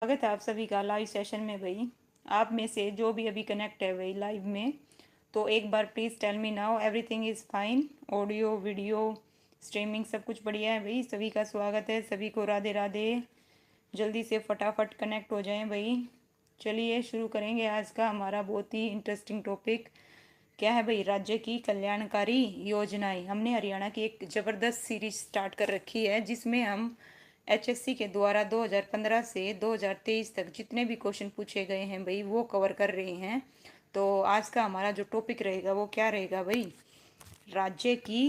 स्वागत है आप सभी का लाइव सेशन में भाई। आप में से जो भी अभी कनेक्ट है भाई लाइव में, तो एक बार please tell me now everything is fine. Audio video streaming सब कुछ बढ़िया है भाई। सभी का स्वागत है, सभी को राधे राधे। जल्दी से फटाफट कनेक्ट हो जाएं भाई। चलिए शुरू करेंगे आज का हमारा बहुत ही इंटरेस्टिंग टॉपिक। क्या है भाई? राज्य की कल्याणकारी योजनाएं। हमने हरियाणा की एक ज़बरदस्त सीरीज स्टार्ट कर रखी है जिसमें हम एचएससी के द्वारा 2015 से 2023 तक जितने भी क्वेश्चन पूछे गए हैं भाई वो कवर कर रहे हैं। तो आज का हमारा जो टॉपिक रहेगा वो क्या रहेगा भाई? राज्य की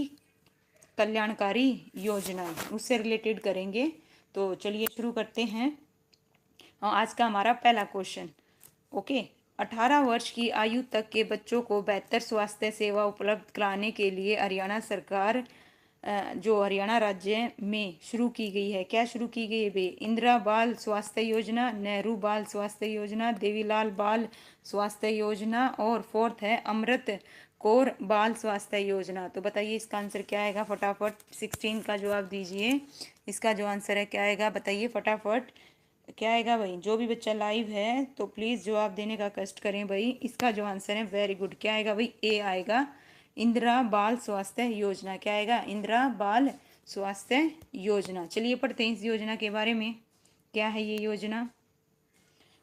कल्याणकारी योजनाएं, उससे रिलेटेड करेंगे। तो चलिए शुरू करते हैं। आज का हमारा पहला क्वेश्चन। ओके। 18 वर्ष की आयु तक के बच्चों को बेहतर स्वास्थ्य सेवा उपलब्ध कराने के लिए हरियाणा सरकार जो हरियाणा राज्य में शुरू की गई है, क्या शुरू की गई है भाई? इंदिरा बाल स्वास्थ्य योजना, नेहरू बाल स्वास्थ्य योजना, देवीलाल बाल स्वास्थ्य योजना और फोर्थ है अमृत कौर बाल स्वास्थ्य योजना। तो बताइए इसका आंसर क्या आएगा? फटाफट 16 का जवाब दीजिए। इसका जो आंसर है क्या आएगा बताइए फटाफट। क्या आएगा भाई? जो भी बच्चा लाइव है तो प्लीज़ जवाब देने का कष्ट करें भाई। इसका जो आंसर है वेरी गुड, क्या आएगा भाई? ए आएगा, इंदिरा बाल स्वास्थ्य योजना। क्या आएगा? इंदिरा बाल स्वास्थ्य योजना। चलिए पढ़ते हैं इस योजना के बारे में। क्या है ये योजना?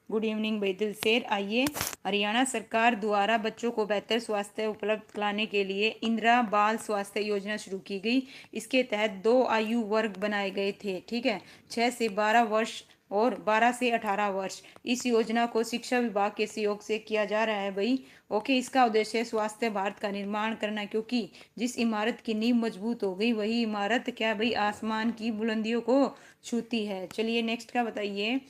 गुड इवनिंग भाई दिलसेर। आइए, हरियाणा सरकार द्वारा बच्चों को बेहतर स्वास्थ्य उपलब्ध कराने के लिए इंदिरा बाल स्वास्थ्य योजना शुरू की गई। इसके तहत 2 आयु वर्ग बनाए गए थे, ठीक है, 6 से 12 वर्ष और 12 से 18 वर्ष। इस योजना को शिक्षा विभाग के सहयोग से किया जा रहा है भाई। ओके। इसका उद्देश्य स्वास्थ्य भारत का निर्माण करना, क्योंकि जिस इमारत की नींव मजबूत हो गई वही इमारत क्या भाई? आसमान की बुलंदियों को छूती है। चलिए नेक्स्ट का बताइए।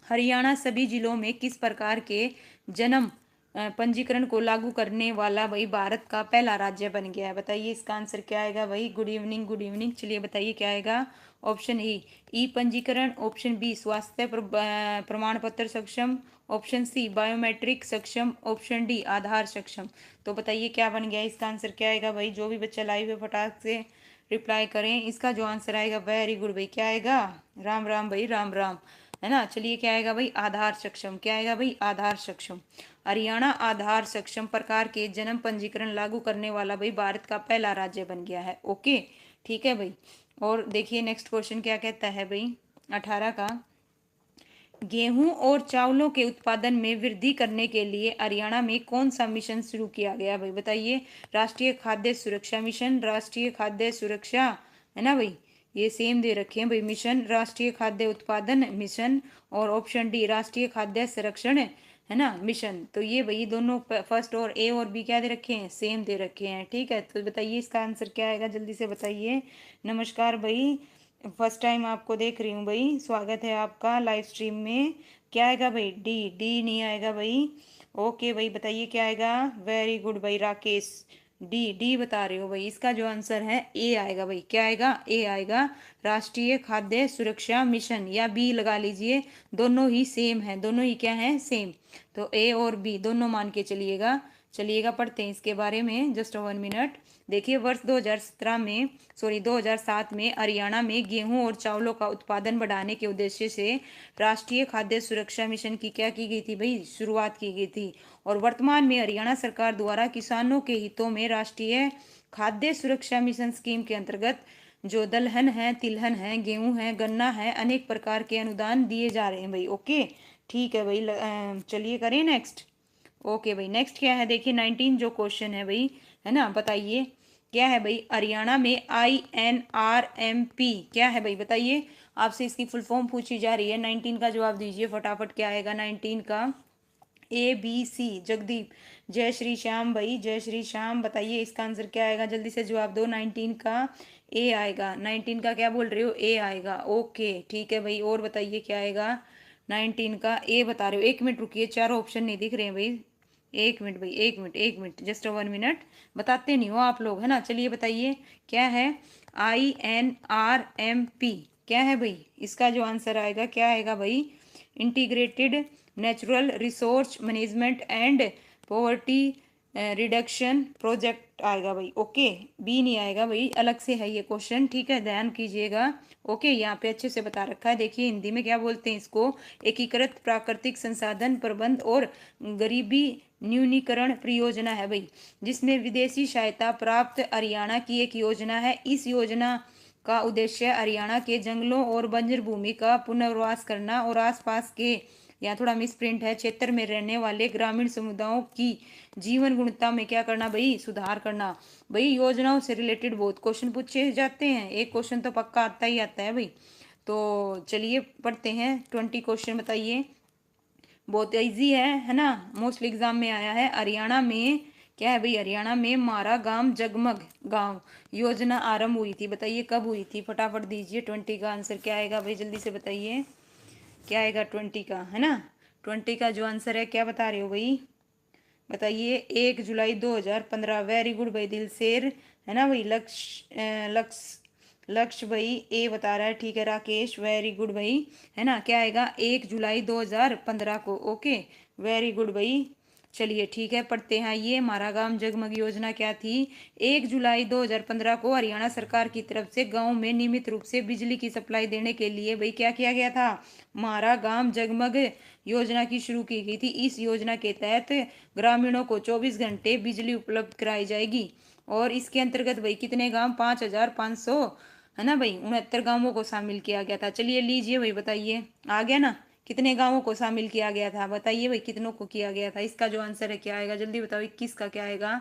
हरियाणा सभी जिलों में किस प्रकार के जन्म पंजीकरण को लागू करने वाला भाई भारत का पहला राज्य बन गया है? बताइए इसका आंसर क्या आएगा भाई? Good evening, good evening. चलिए बताइए क्या आएगा? ऑप्शन ई पंजीकरण, ऑप्शन बी स्वास्थ्य प्रमाण पत्र सक्षम, ऑप्शन सी बायोमेट्रिक सक्षम, ऑप्शन डी आधार सक्षम। तो बताइए क्या बन गया? इसका आंसर क्या आएगा भाई? जो भी बच्चा लाइव है फटाक से रिप्लाई करें। इसका जो आंसर आएगा वेरी गुड भाई, क्या आएगा? राम राम भाई, राम राम, है ना। चलिए क्या आएगा भाई? आधार सक्षम। क्या आएगा भाई? आधार सक्षम। हरियाणा आधार सक्षम प्रकार के जन्म पंजीकरण लागू करने वाला भाई भारत का पहला राज्य बन गया है। ओके, ठीक है भाई। और देखिए नेक्स्ट क्वेश्चन क्या कहता है भाई 18 का। गेहूं और चावलों के उत्पादन में वृद्धि करने के लिए हरियाणा में कौन सा मिशन शुरू किया गया भाई? बताइए। राष्ट्रीय खाद्य सुरक्षा मिशन, राष्ट्रीय खाद्य सुरक्षा, है ना भाई, ये सेम दे रखे हैं भाई मिशन, राष्ट्रीय खाद्य उत्पादन मिशन, और ऑप्शन डी राष्ट्रीय खाद्य संरक्षण, है ना, मिशन। तो ये भाई दोनों फर्स्ट और ए और बी क्या दे रखे हैं? सेम दे रखे हैं, ठीक है। तो बताइए इसका आंसर क्या आएगा? जल्दी से बताइए। नमस्कार भाई, फर्स्ट टाइम आपको देख रही हूँ भाई, स्वागत है आपका लाइव स्ट्रीम में। क्या आएगा भाई? डी। डी नहीं आएगा भाई। ओके भाई, बताइए क्या आएगा? वेरी गुड भाई राकेश, डी। डी बता रहे हो भाई। इसका जो आंसर है ए आएगा भाई। क्या आएगा? ए आएगा, राष्ट्रीय खाद्य सुरक्षा मिशन, या बी लगा लीजिए, दोनों ही सेम है, दोनों ही क्या है? सेम। तो ए और बी दोनों मान के चलिएगा। चलिएगा पढ़ते हैं इसके बारे में, जस्ट 1 मिनट। देखिए, वर्ष 2017 में, सॉरी 2007 में हरियाणा में गेहूं और चावलों का उत्पादन बढ़ाने के उद्देश्य से राष्ट्रीय खाद्य सुरक्षा मिशन की क्या की गई थी भाई? शुरुआत की गई थी। और वर्तमान में हरियाणा सरकार द्वारा किसानों के हितों में राष्ट्रीय खाद्य सुरक्षा मिशन स्कीम के अंतर्गत जो दलहन है, तिलहन है, गेहूं है, गन्ना है, अनेक प्रकार के अनुदान दिए जा रहे हैं भाई। ओके, ठीक है भाई। चलिए करें नेक्स्ट। ओके भाई, नेक्स्ट क्या है? देखिए 19 जो क्वेश्चन है भाई, है ना, बताइए क्या है भाई? हरियाणा में INRMP क्या है भाई? बताइए। आपसे इसकी फुल फॉर्म पूछी जा रही है। 19 का जवाब दीजिए फटाफट। क्या आएगा 19 का? ABC जगदीप, जय श्री श्याम भाई, जय श्री श्याम। बताइए इसका आंसर क्या आएगा? जल्दी से जवाब दो। 19 का ए आएगा। 19 का क्या बोल रहे हो? ए आएगा। ओके, ठीक है भाई। और बताइए क्या आएगा? 19 का ए बता रहे हो। 1 मिनट रुकिए, चारों ऑप्शन नहीं दिख रहे हैं भाई। 1 मिनट भाई, 1 मिनट, 1 मिनट, जस्ट 1 मिनट। बताते नहीं हो आप लोग, है ना। चलिए बताइए क्या है? INRMP क्या है भाई? इसका जो आंसर आएगा क्या आएगा भाई? Integrated natural resource management and poverty reduction project आएगा भाई। ओके, बी नहीं आएगा भाई, अलग से है ये क्वेश्चन, ठीक है, ध्यान कीजिएगा। ओके, यहाँ पे अच्छे से बता रखा है, देखिए हिंदी में क्या बोलते हैं इसको, एकीकृत प्राकृतिक संसाधन प्रबंध और गरीबी न्यूनीकरण परियोजना है भाई, जिसमें विदेशी सहायता प्राप्त हरियाणा की एक योजना है। इस योजना का उद्देश्य हरियाणा के जंगलों और बंजर भूमि का पुनर्वास करना और आसपास के, यहाँ थोड़ा मिसप्रिंट है, क्षेत्र में रहने वाले ग्रामीण समुदायों की जीवन गुणवत्ता में क्या करना भाई, सुधार करना। भाई योजनाओं से रिलेटेड बहुत क्वेश्चन पूछे जाते हैं, एक क्वेश्चन तो पक्का आता ही आता है भाई। तो चलिए पढ़ते हैं, 20 क्वेश्चन बताइए, बहुत इजी है ना, मोस्टली एग्जाम में आया है। हरियाणा में क्या है भाई, हरियाणा में मारा गांव जगमग गांव योजना आरंभ हुई थी, बताइए कब हुई थी, फटाफट दीजिए। 20 का आंसर क्या आएगा भाई, जल्दी से बताइए क्या आएगा 20 का, है ना। 20 का जो आंसर है क्या बता रहे हो भाई, बताइए 1 जुलाई 2015। वेरी गुड भाई दिलसेर, है ना भाई। लक्ष्य भाई ए बता रहा है, ठीक है राकेश, वेरी गुड भाई, है ना। क्या आएगा 1 जुलाई 2015 को। ओके, वेरी गुड भाई। चलिए ठीक है, पढ़ते हैं। ये हमारा गांव जगमग योजना क्या थी, 1 जुलाई 2015 को हरियाणा सरकार की तरफ से गांव में नियमित रूप से बिजली की सप्लाई देने के लिए भाई क्या किया गया था, हमारा गांव जगमग योजना की शुरू की गई थी। इस योजना के तहत ग्रामीणों को 24 घंटे बिजली उपलब्ध कराई जाएगी और इसके अंतर्गत भाई कितने गांव, 5,500, है ना भाई, 69 गांवों को शामिल किया गया था। चलिए लीजिए भाई बताइए, आ गया ना, कितने गांवों को शामिल किया गया था, बताइए भाई कितनों को किया गया था। इसका जो आंसर है क्या आएगा, जल्दी बताओ, 21 का क्या आएगा,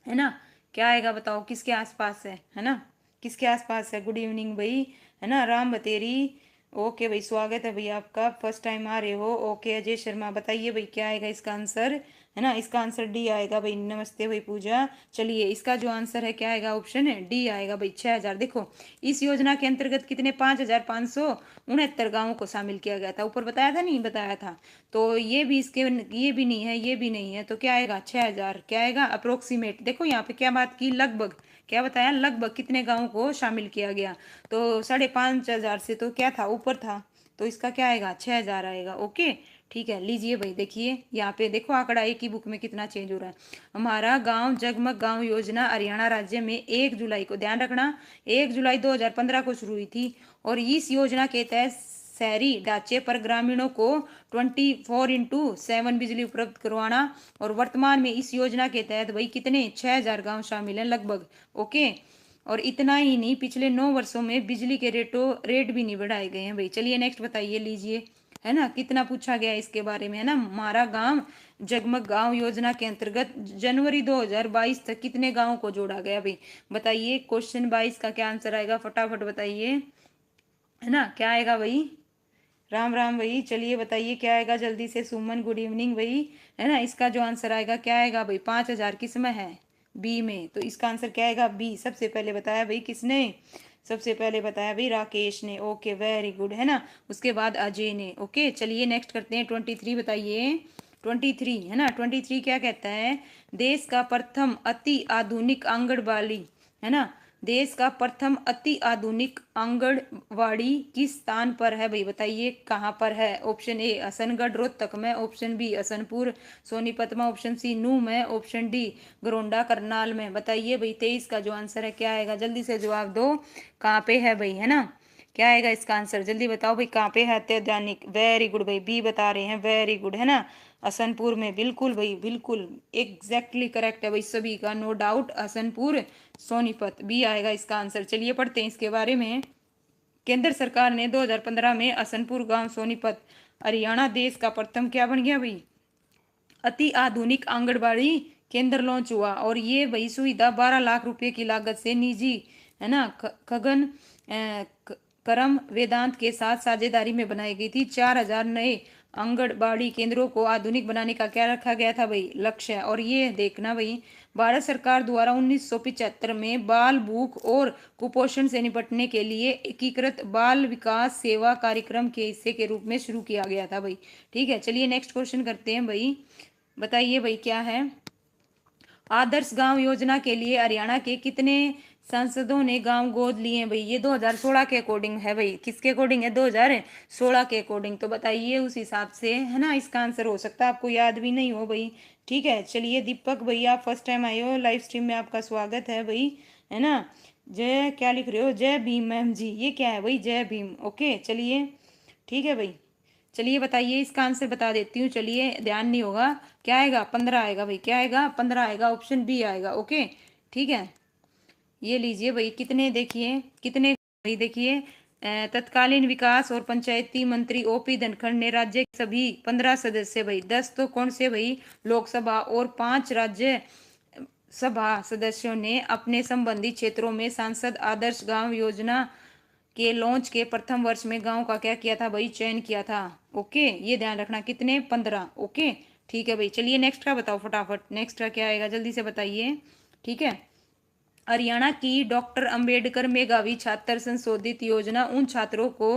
है ना। क्या आएगा बताओ, किसके आसपास है ना, किसके आसपास है। गुड इवनिंग भाई, है ना, राम बतेरी। ओके भाई, स्वागत है भाई आपका, फर्स्ट टाइम आ रहे हो। ओके अजय शर्मा, बताइए भाई क्या आएगा इसका आंसर, है ना। इसका आंसर डी आएगा भाई, नमस्ते भाई पूजा। चलिए इसका जो आंसर है क्या आएगा, ऑप्शन है डी आएगा भाई, 6,000। देखो इस योजना के अंतर्गत कितने, 5,569 गांवों को शामिल किया गया था, ऊपर बताया था नहीं बताया था। तो ये भी इसके, ये भी नहीं है, ये भी नहीं है, तो क्या आएगा 6,000, क्या आएगा अप्रोक्सीमेट। देखो यहाँ पे क्या बात की, लगभग क्या बताया, लगभग कितने गांवों को शामिल किया गया, तो 5,500 से तो क्या था, ऊपर था, तो इसका क्या आएगा 6,000 आएगा। ओके ठीक है, लीजिए भाई देखिए यहाँ पे देखो आंकड़ा एक ही बुक में कितना चेंज हो रहा है। हमारा गांव जगमग गांव योजना हरियाणा राज्य में 1 जुलाई को, ध्यान रखना, 1 जुलाई 2015 को शुरू हुई थी और इस योजना के तहत शहरी ढांचे पर ग्रामीणों को 24/7 बिजली उपलब्ध करवाना। और वर्तमान में इस योजना के तहत भाई कितने, 6,000 गांव शामिल हैं लगभग। ओके, और इतना ही नहीं, पिछले 9 वर्षों में बिजली के रेट भी नहीं बढ़ाए गए हैं भाई। चलिए नेक्स्ट बताइए, लीजिए, है ना, कितना पूछा गया इसके बारे में, है ना। हमारा गांव जगमग गांव योजना के अंतर्गत जनवरी 2022 तक कितने गांवों को जोड़ा गया भाई, बताइए। क्वेश्चन 22 का क्या आंसर आएगा, फटाफट बताइए, है ना। क्या आएगा भाई, राम राम भाई, चलिए बताइए क्या आएगा जल्दी से। सुमन गुड इवनिंग भाई, है ना। इसका जो आंसर आएगा क्या आएगा भाई, 5,000 किस में है, बी में, तो इसका आंसर क्या आएगा बी। सबसे पहले बताया भाई किसने, सबसे पहले बताया भाई राकेश ने। ओके वेरी गुड, है ना, उसके बाद अजय ने। ओके चलिए नेक्स्ट करते हैं, 23 बताइए। 23 है ना, 23 क्या कहता है, देश का प्रथम अति आधुनिक आंगनबाड़ी, है ना, देश का प्रथम अति आधुनिक आंगनबाड़ी किस स्थान पर है भाई, बताइए कहाँ पर है। ऑप्शन ए हसनगढ़ रोहतक में, ऑप्शन बी हसनपुर सोनीपत में, ऑप्शन सी नूह में, ऑप्शन डी गरोंडा करनाल में। बताइए भाई 23 का जो आंसर है क्या आएगा, जल्दी से जवाब दो, कहाँ पे है भाई, है ना। क्या आएगा इसका आंसर, जल्दी बताओ भाई, कहाँ पे है अत्याधुनिक। वेरी गुड भाई, बी बता रहे हैं, वेरी गुड, है ना, हसनपुर में। बिल्कुल भाई बिल्कुल एग्जैक्टली करेक्ट है भाई सभी का, no doubt, Hasanpur Sonipat, B आएगा इसका आंसर। चलिए पढ़ते हैं इसके बारे में। केंद्र सरकार ने 2015 में हसनपुर गांव सोनीपत हरियाणा देश का प्रथम क्या बन गया भाई, अति आधुनिक आंगनबाड़ी केंद्र लॉन्च हुआ। और ये वही सुविधा 12 लाख रुपए की लागत से निजी, है ना, खगन करम वेदांत के साथ साझेदारी में बनाई गई थी। 4,000 नए आंगनबाड़ी केंद्रों को आधुनिक बनाने का क्या रखा गया था भाई, लक्ष्य। और ये देखना भाई, भारत सरकार द्वारा 1975 में बाल भूख और कुपोषण से निपटने के लिए एकीकृत बाल विकास सेवा कार्यक्रम के हिस्से के रूप में शुरू किया गया था भाई। ठीक है चलिए नेक्स्ट क्वेश्चन करते हैं भाई, बताइए भाई क्या है। आदर्श गांव योजना के लिए हरियाणा के कितने सांसदों ने गांव गोद लिए भाई, ये 2016 के अकॉर्डिंग है भाई। किसके अकॉर्डिंग है? 2016 के अकॉर्डिंग। तो बताइए उस हिसाब से, है ना, इसका आंसर हो सकता है। आपको याद भी नहीं हो भाई। ठीक है, चलिए दीपक भाई, आप फर्स्ट टाइम आए हो लाइव स्ट्रीम में, आपका स्वागत है भाई, है ना। जय, क्या लिख रहे हो? जय भीम मैम जी, ये क्या है भाई? जय भीम, ओके चलिए, ठीक है भाई। चलिए बताइए, इसका आंसर बता देती हूँ। चलिए, ध्यान नहीं होगा। क्या आएगा? 15 आएगा भाई। क्या आएगा? 15 आएगा, ऑप्शन बी आएगा। ओके, ठीक है। ये लीजिए भाई, कितने देखिए, कितने भाई देखिए, तत्कालीन विकास और पंचायती मंत्री ओपी धनखड़ ने राज्य के सभी 15 सदस्य भाई, 10 तो कौन से भाई? लोकसभा, और 5 राज्य सभा सदस्यों ने अपने संबंधित क्षेत्रों में सांसद आदर्श गांव योजना के लॉन्च के प्रथम वर्ष में गांव का क्या किया था भाई? चयन किया था। ओके, ये ध्यान रखना, कितने? 15। ओके, ठीक है भाई। चलिए नेक्स्ट का बताओ फटाफट, नेक्स्ट का क्या आएगा, जल्दी से बताइए। ठीक है, हरियाणा की डॉक्टर अंबेडकर मेधावी छात्र संशोधित योजना उन छात्रों को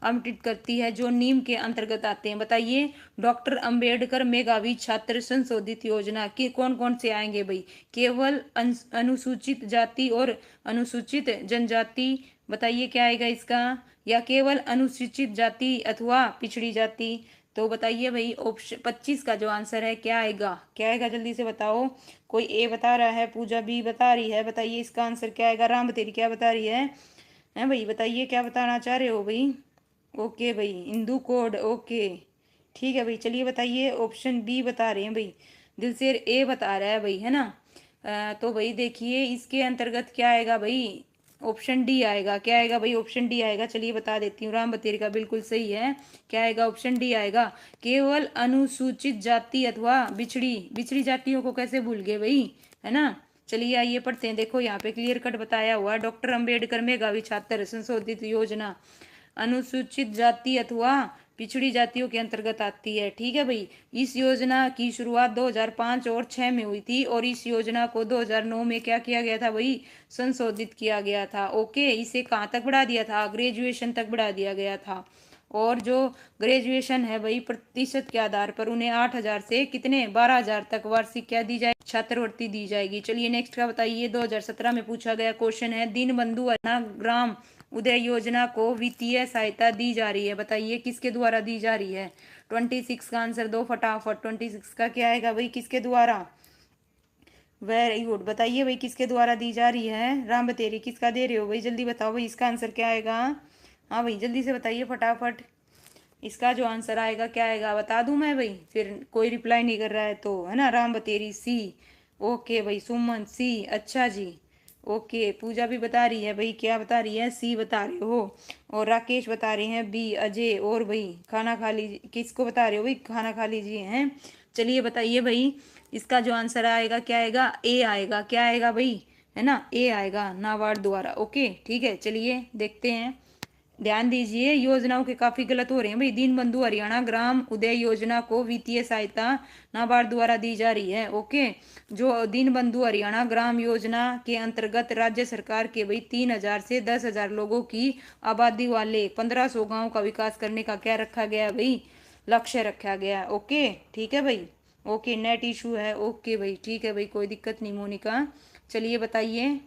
आवंटित करती है जो नीम के अंतर्गत आते हैं। बताइए, डॉक्टर अंबेडकर मेधावी छात्र संशोधित योजना के कौन कौन से आएंगे भाई? केवल अनुसूचित जाति और अनुसूचित जनजाति। बताइए क्या आएगा इसका? या केवल अनुसूचित जाति अथवा पिछड़ी जाति। तो बताइए भाई, ऑप्शन 25 का जो आंसर है क्या आएगा? क्या आएगा, जल्दी से बताओ। कोई ए बता रहा है, पूजा भी बता रही है। बताइए इसका आंसर क्या आएगा? राम बतेरी क्या बता रही है भाई? बताइए क्या बताना चाह रहे हो भाई? ओके भाई, हिंदू कोड, ओके ठीक है भाई। चलिए बताइए, ऑप्शन बी बता रहे हैं भाई, दिलसेर ए बता रहा है भाई, है ना। तो भाई देखिए, इसके अंतर्गत क्या आएगा भाई? ऑप्शन डी आएगा। क्या आएगा भाई? ऑप्शन डी आएगा। चलिए बता देती हूँ, राम बतेरी का बिल्कुल सही है। क्या आएगा? ऑप्शन डी आएगा। केवल अनुसूचित जाति अथवा बिछड़ी बिछड़ी जातियों को कैसे भूल गए भाई, है ना। चलिए आइए पढ़ते हैं। देखो यहाँ पे क्लियर कट बताया हुआ है, डॉक्टर अंबेडकर मेधावी छात्र संशोधित योजना अनुसूचित जाति अथवा पिछड़ी जातियों के अंतर्गत आती है। ठीक है भाई। इस योजना की शुरुआत 2005 और 6 में हुई थी, और इस योजना को 2009 में क्या किया गया था भाई? संशोधित किया गया था। ओके, इसे कहाँ तक बढ़ा दिया था? ग्रेजुएशन तक बढ़ा दिया गया था। और जो ग्रेजुएशन है भाई, प्रतिशत के आधार पर उन्हें 8,000 से कितने? 12,000 तक वार्षिक क्या दी जाएगी? छात्रवृत्ति दी जाएगी। चलिए नेक्स्ट का बताइए। 2017 में पूछा गया क्वेश्चन है, दीनबंधु अन्न ग्राम उदय योजना को वित्तीय सहायता दी जा रही है। बताइए किसके द्वारा दी जा रही है? 26 का आंसर दो फटाफट। 26 का क्या आएगा भाई? किसके द्वारा? Very good. बताइए भाई, किसके द्वारा दी जा रही है? राम बतेरी, किसका दे रहे हो भाई? जल्दी बताओ भाई, इसका आंसर क्या आएगा? हाँ भाई, जल्दी से बताइए फटाफट। इसका जो आंसर आएगा क्या आएगा, बता दूं मैं भाई? फिर कोई रिप्लाई नहीं कर रहा है तो, है ना। राम बतेरी सी। ओके भाई, सुमन सी, अच्छा जी। ओके, पूजा भी बता रही है भाई, क्या बता रही है? सी बता रहे हो। और राकेश बता रहे हैं बी। अजय और भाई खाना खा लीजिए, किसको बता रहे हो भाई? खाना खा लीजिए हैं। चलिए बताइए भाई, इसका जो आंसर आएगा क्या आएगा? ए आएगा। क्या आएगा भाई? है ना, ए आएगा, नाबार्ड द्वारा। ओके ठीक है, चलिए देखते हैं। ध्यान दीजिए, योजनाओं के काफी गलत हो रहे हैं भाई। दीनबंधु हरियाणा ग्राम उदय योजना को वित्तीय सहायता नाबार्ड द्वारा दी जा रही है। ओके, जो दीनबंधु हरियाणा ग्राम योजना के अंतर्गत राज्य सरकार के भाई 3,000 से 10,000 लोगों की आबादी वाले 1,500 गाँव का विकास करने का क्या रखा गया भाई? लक्ष्य रखा गया। ओके ठीक है भाई। ओके, नेट इशू है। ओके भाई, ठीक है भाई, कोई दिक्कत नहीं मोनिका। चलिए बताइए,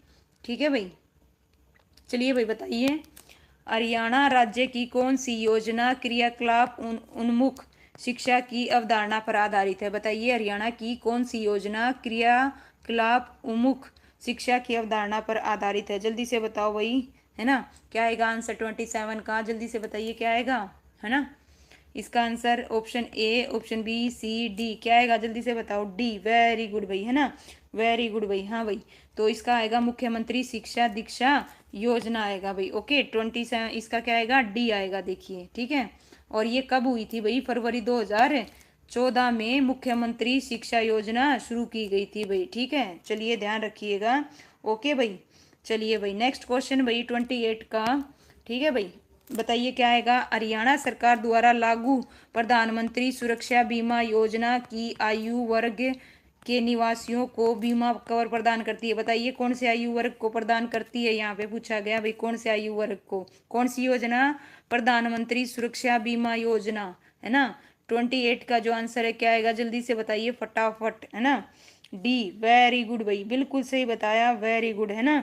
ठीक है भाई। चलिए भाई बताइए, हरियाणा राज्य की कौन सी योजना क्रियाकलाप उन्मुख शिक्षा की अवधारणा पर आधारित है? बताइए, हरियाणा की कौन सी योजना क्रियाकलाप उन्मुख शिक्षा की अवधारणा पर आधारित है? जल्दी से बताओ भाई, है ना। क्या आएगा आंसर 27 का? जल्दी से बताइए क्या आएगा, है ना। इसका answer option A, option B, C, D, क्या आएगा? जल्दी से बताओ। डी, वेरी गुड भाई, है ना। वेरी गुड भाई, हाँ भाई। तो इसका आएगा मुख्यमंत्री शिक्षा दीक्षा योजना आएगा भाई। ओके, 27, इसका क्या आएगा? डी आएगा, देखिए ठीक है। और ये कब हुई थी भाई? फरवरी 2014 में मुख्यमंत्री शिक्षा योजना शुरू की गई थी भाई। ठीक है, चलिए ध्यान रखिएगा। ओके भाई। चलिए भाई, नेक्स्ट क्वेश्चन भाई 28 का। ठीक है भाई, बताइए क्या आएगा? हरियाणा सरकार द्वारा लागू प्रधानमंत्री सुरक्षा बीमा योजना की आयु वर्ग के निवासियों को बीमा कवर प्रदान करती है। बताइए कौन से आयु वर्ग को प्रदान करती है? यहाँ पे पूछा गया भाई, कौन से आयु वर्ग को? कौन सी योजना? प्रधानमंत्री सुरक्षा बीमा योजना, है ना। 28 का जो आंसर है क्या आएगा? जल्दी से बताइए फटाफट, है ना। डी, वेरी गुड भाई, बिल्कुल सही बताया, वेरी गुड, है ना।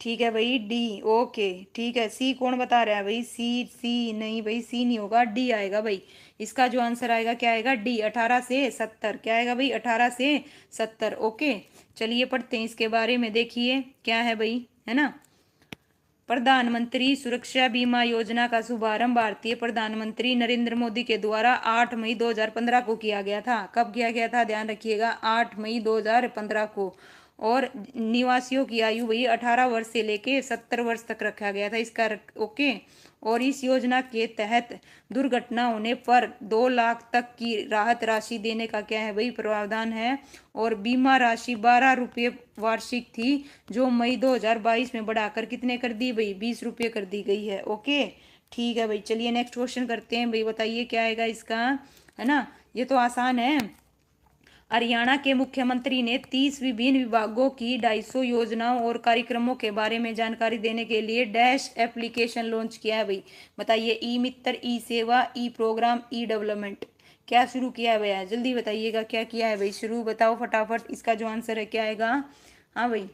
ठीक है भाई, डी। ओके ठीक है, सी कौन बता रहा है भाई? सी, सी नहीं भाई, सी नहीं होगा, डी आएगा भाई। इसका जो आंसर आएगा क्या आएगा? डी, 18 से 70। क्या आएगा भाई? 18 से 70। ओके, चलिए पढ़ते हैं इसके बारे में। देखिए क्या है भाई, है ना। प्रधानमंत्री सुरक्षा बीमा योजना का शुभारंभ भारतीय प्रधानमंत्री नरेंद्र मोदी के द्वारा 8 मई 2015 को किया गया था। कब किया गया था? ध्यान रखिएगा, 8 मई 2015 को। और निवासियों की आयु वही 18 वर्ष से लेके 70 वर्ष तक रखा गया था इसका। ओके। और इस योजना के तहत दुर्घटना होने पर 2 लाख तक की राहत राशि देने का क्या है भाई? प्रावधान है। और बीमा राशि 12 रुपये वार्षिक थी, जो मई 2022 में बढ़ाकर कितने कर दी भाई? 20 रुपये कर दी गई है। ओके ठीक है भाई, चलिए नेक्स्ट क्वेश्चन करते हैं भाई। बताइए क्या आएगा इसका, है ना। ये तो आसान है। हरियाणा के मुख्यमंत्री ने 30 विभिन्न विभागों की 250 योजनाओं और कार्यक्रमों के बारे में जानकारी देने के लिए डैश एप्लीकेशन लॉन्च किया है भाई। बताइए, ई मित्र, ई सेवा, ई प्रोग्राम, ई डेवलपमेंट, क्या शुरू किया है भैया? जल्दी बताइएगा क्या किया है भाई, शुरू बताओ फटाफट। इसका जो आंसर है क्या आएगा? हाँ भाई,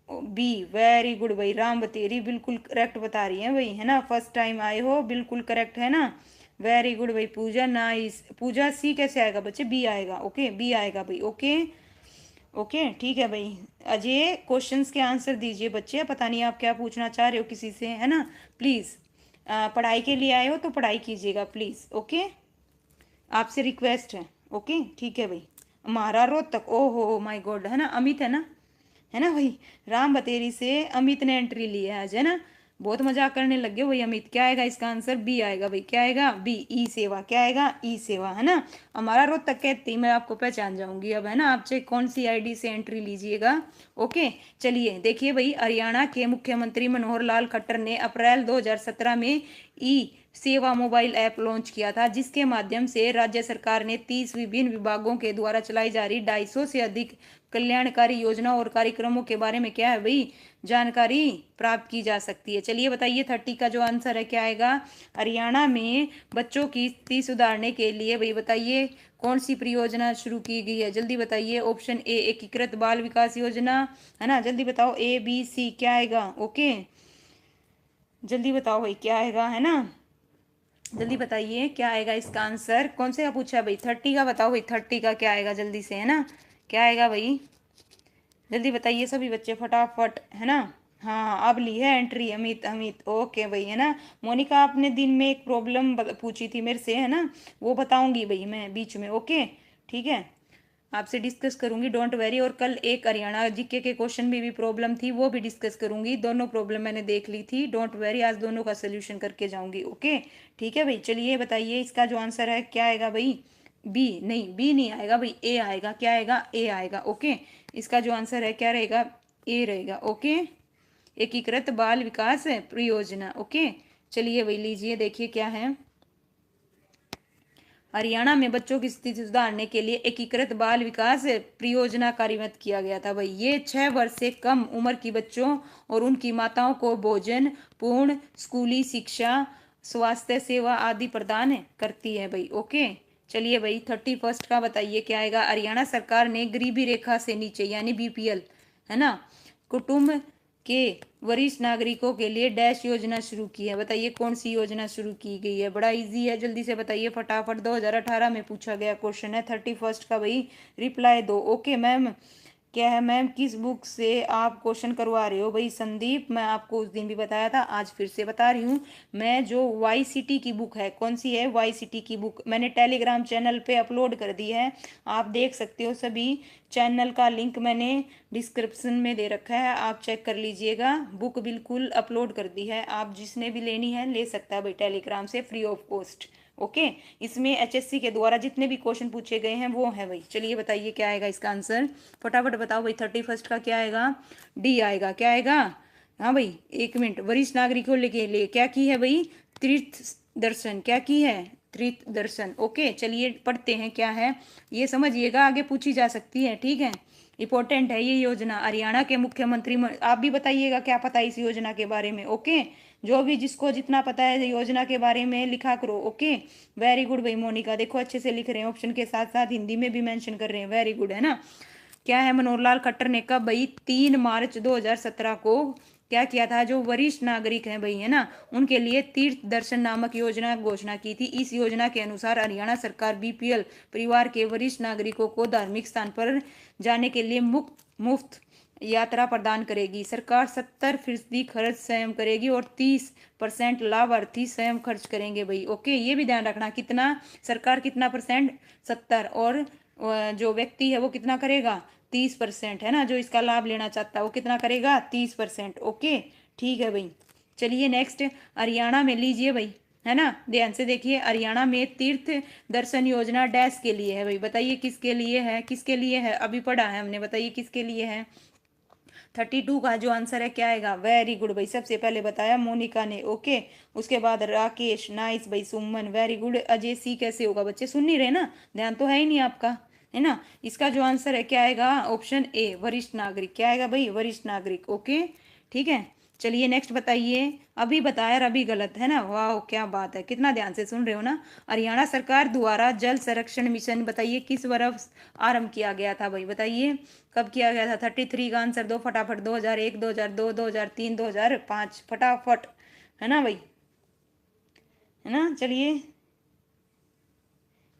बी। वेरी गुड भाई, राम बतेरी बिल्कुल करेक्ट बता रही है भाई, है ना। फर्स्ट टाइम आए हो, बिल्कुल करेक्ट है ना। वेरी गुड भाई पूजा, नाइस। पूजा, सी कैसे आएगा बच्चे? बी आएगा। ओके, बी आएगा भाई। ओके ओके ठीक है भाई। अजय, क्वेश्चंस के आंसर दीजिए बच्चे। पता नहीं आप क्या पूछना चाह रहे हो किसी से, है ना। प्लीज़, पढ़ाई के लिए आए हो तो पढ़ाई कीजिएगा प्लीज़। ओके, आपसे रिक्वेस्ट है। ओके ठीक है भाई। हमारा रोहतक, ओहो माय गॉड, है ना। अमित है ना, है ना भाई। राम बतेरी से अमित ने एंट्री ली है आज, है ना। बहुत मजाक करने लग गए भाई अमित। क्या आएगा इसका आंसर? बी आएगा भाई। क्या आएगा? बी, ई सेवा। क्या आएगा? ई सेवा, है ना। हमारा रोहतक कहती ही मैं आपको पहचान जाऊंगी अब, है ना। आप चाहे कौन सी आईडी से एंट्री लीजिएगा। ओके, चलिए देखिए भाई, हरियाणा के मुख्यमंत्री मनोहर लाल खट्टर ने अप्रैल 2017 में ई सेवा मोबाइल ऐप लॉन्च किया था, जिसके माध्यम से राज्य सरकार ने 30 विभिन्न विभागों के द्वारा चलाई जा रही 250 से अधिक कल्याणकारी योजनाओं और कार्यक्रमों के बारे में क्या है भाई? जानकारी प्राप्त की जा सकती है। चलिए बताइए, 30 का जो आंसर है क्या आएगा? हरियाणा में बच्चों की स्थिति सुधारने के लिए भाई बताइए कौन सी परियोजना शुरू की गई है? जल्दी बताइए। ऑप्शन ए, एकीकृत बाल विकास योजना, है ना। जल्दी बताओ, ए बी सी क्या आएगा? ओके, जल्दी बताओ भाई क्या आएगा, है ना। जल्दी बताइए क्या आएगा इसका आंसर। कौन से का पूछा भाई? 30 का बताओ भाई, 30 का क्या आएगा जल्दी से, है ना। क्या आएगा भाई? जल्दी बताइए सभी बच्चे फटाफट, है ना। हाँ, अब ली है एंट्री अमित। अमित ओके भाई, है ना। मोनिका, आपने दिन में एक प्रॉब्लम पूछी थी मेरे से, है ना, वो बताऊंगी भाई मैं बीच में। ओके ठीक है, आपसे डिस्कस करूंगी, डोंट वेरी। और कल एक हरियाणा जीके के क्वेश्चन में भी प्रॉब्लम थी, वो भी डिस्कस करूंगी। दोनों प्रॉब्लम मैंने देख ली थी, डोंट वेरी, आज दोनों का सोल्यूशन करके जाऊंगी। ओके ठीक है भाई, चलिए बताइए इसका जो आंसर है क्या आएगा भाई? बी नहीं, बी नहीं आएगा भाई, ए आएगा। क्या आएगा? ए आएगा। ओके, इसका जो आंसर है क्या रहेगा? ए रहेगा। ओके, एकीकृत बाल विकास परियोजना। ओके, चलिए भाई लीजिए, देखिए क्या है। हरियाणा में बच्चों की स्थिति सुधारने के लिए एकीकृत बाल विकास परियोजना कार्यान्वित किया गया था भाई। ये 6 वर्ष से कम उम्र की बच्चों और उनकी माताओं को भोजन, पूर्ण स्कूली शिक्षा, स्वास्थ्य सेवा आदि प्रदान करती है भाई। ओके, चलिए भाई 31 का बताइए क्या आएगा। हरियाणा सरकार ने गरीबी रेखा से नीचे यानी बीपीएल, है ना, कुटुंब के वरिष्ठ नागरिकों के लिए डैश योजना शुरू की है। बताइए कौन सी योजना शुरू की गई है? बड़ा इजी है, जल्दी से बताइए फटाफट। 2018 में पूछा गया क्वेश्चन है। 31 का भाई रिप्लाई दो। ओके मैम, क्या है मैम, किस बुक से आप क्वेश्चन करवा रहे हो भाई? संदीप, मैं आपको उस दिन भी बताया था, आज फिर से बता रही हूँ। मैं जो वाई सिटी की बुक है, कौन सी है? वाई सिटी की बुक मैंने टेलीग्राम चैनल पे अपलोड कर दी है, आप देख सकते हो। सभी चैनल का लिंक मैंने डिस्क्रिप्शन में दे रखा है, आप चेक कर लीजिएगा। बुक बिल्कुल अपलोड कर दी है, आप जिसने भी लेनी है ले सकता है भाई टेलीग्राम से, फ्री ऑफ कॉस्ट। ओके, इसमें एचएससी के द्वारा जितने भी क्वेश्चन पूछे गए हैं वो है भाई। चलिए बताइए क्या आएगा इसका आंसर, फटाफट बताओ भाई। 31 का क्या आएगा? डी आएगा। क्या आएगा? हाँ भाई, एक मिनट। वरिष्ठ नागरिकों के लिए क्या की है भाई? तीर्थ दर्शन। क्या की है? तीर्थ दर्शन। ओके, चलिए पढ़ते हैं क्या है, ये समझिएगा, आगे पूछी जा सकती है। ठीक है, इंपॉर्टेंट है ये योजना। हरियाणा के मुख्यमंत्री, आप भी बताइएगा क्या पता है इस योजना के बारे में। ओके, जो भी जिसको जितना पता है योजना के बारे में लिखा करो। ओके, वेरी गुड भाई मोनिका, देखो अच्छे से लिख रहे हैं, ऑप्शन के साथ साथ हिंदी में भी मेंशन कर रहे हैं, वेरी गुड, है ना। क्या है, मनोहर लाल खट्टर ने कब भाई 3 मार्च 2017 को क्या किया था, जो वरिष्ठ नागरिक हैं भाई है ना, उनके लिए तीर्थ दर्शन नामक योजना घोषणा की थी। इस योजना के अनुसार हरियाणा सरकार बीपीएल परिवार के वरिष्ठ नागरिकों को धार्मिक स्थान पर जाने के लिए मुफ्त यात्रा प्रदान करेगी। सरकार 70% खर्च स्वयं करेगी और 30% लाभार्थी स्वयं खर्च करेंगे भाई। ओके, ये भी ध्यान रखना, कितना सरकार कितना परसेंट, 70, और जो व्यक्ति है वो कितना करेगा, 30%, है ना। जो इसका लाभ लेना चाहता है वो कितना करेगा, 30%। ओके, ठीक है भाई। चलिए नेक्स्ट, हरियाणा में लीजिए भाई, है ना, ध्यान से देखिए। हरियाणा में तीर्थ दर्शन योजना डैश के लिए है भाई, बताइए किसके लिए है, किसके लिए है, अभी पढ़ा है हमने, बताइए किसके लिए है। 32 का जो आंसर है क्या आएगा, वेरी गुड भाई, सबसे पहले बताया मोनिका ने। ओके, उसके बाद राकेश, नाइस भाई, सुमन वेरी गुड, अजय सी कैसे होगा बच्चे, सुन नहीं रहे ना, ध्यान तो है ही नहीं आपका, है ना। इसका जो आंसर है क्या आएगा, ऑप्शन ए वरिष्ठ नागरिक, क्या आएगा भाई, वरिष्ठ नागरिक। ओके, ठीक है। चलिए नेक्स्ट बताइए, अभी बताया और अभी गलत, है ना, वाह क्या बात है, कितना ध्यान से सुन रहे हो ना। हरियाणा सरकार द्वारा जल संरक्षण मिशन बताइए किस वर्ष आरंभ किया गया था भाई, बताइए कब किया गया था। 33 का आंसर दो फटाफट, 2001, 2002, 2003, 2005, फटाफट, है ना भाई, है ना। चलिए,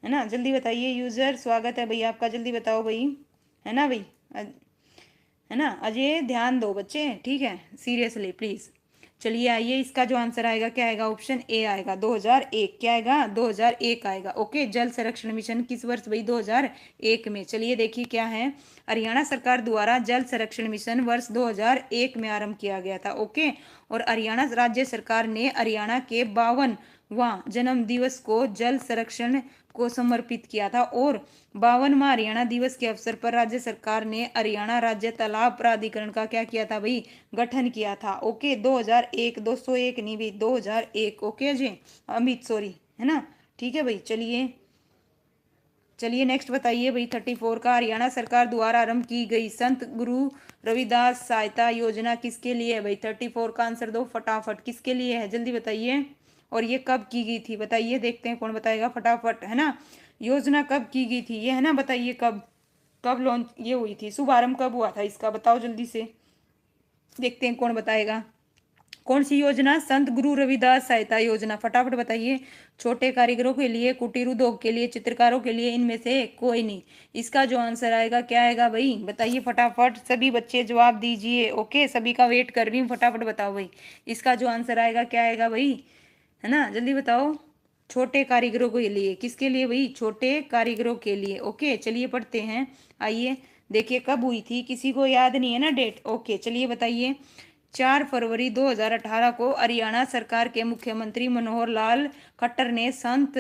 है ना, जल्दी बताइए यूजर, स्वागत है भाई आपका, जल्दी बताओ भाई, है ना भाई, है ना। अजय ध्यान दो बच्चे, ठीक है, सीरियसली प्लीज। चलिए आइए, इसका जो आंसर आएगा क्या आएगा, ऑप्शन ए आएगा 2001, क्या आएगा 2001 आएगा। ओके, जल संरक्षण मिशन किस वर्ष भाई, 2001 में। चलिए देखिए क्या है, हरियाणा सरकार द्वारा जल संरक्षण मिशन वर्ष 2001 में आरंभ किया गया था। ओके, और हरियाणा राज्य सरकार ने हरियाणा के 52वां जन्म दिवस को जल संरक्षण को समर्पित किया था, और 52वां हरियाणा दिवस के अवसर पर राज्य सरकार ने हरियाणा राज्य तालाब प्राधिकरण का क्या किया था भाई, गठन किया था। ओके, 2001, 201 नहीं भाई, 2001। ओके जी, अमित सॉरी, है ना, ठीक है भाई। चलिए चलिए नेक्स्ट बताइए भाई, 34 का, हरियाणा सरकार द्वारा आरंभ की गई संत गुरु रविदास सहायता योजना किसके लिए है भाई, 34 का आंसर दो फटाफट, किसके लिए है, जल्दी बताइए। और ये कब की गई थी बताइए, देखते हैं कौन बताएगा फटाफट, है ना। योजना कब की गई थी ये, है ना, बताइए कब, कब लॉन्च ये हुई थी, शुभारंभ कब हुआ था इसका, बताओ जल्दी से, देखते हैं कौन बताएगा। कौन सी योजना, संत गुरु रविदास सहायता योजना, फटाफट बताइए। छोटे कारीगरों के लिए, कुटीर उद्योग के लिए, चित्रकारों के लिए, इनमें से कोई नहीं। इसका जो आंसर आएगा क्या आएगा भाई, बताइए फटाफट, सभी बच्चे जवाब दीजिए। ओके, सभी का वेट कर रही हूँ, फटाफट बताओ भाई, इसका जो आंसर आएगा क्या आएगा भाई, है ना, जल्दी बताओ। छोटे कारीगरों के लिए, किसके लिए भाई, छोटे कारीगरों के लिए। ओके, चलिए पढ़ते हैं, आइए देखिए कब हुई थी, किसी को याद नहीं है ना डेट। ओके, चलिए बताइए। 4 फरवरी 2018 को हरियाणा सरकार के मुख्यमंत्री मनोहर लाल खट्टर ने संत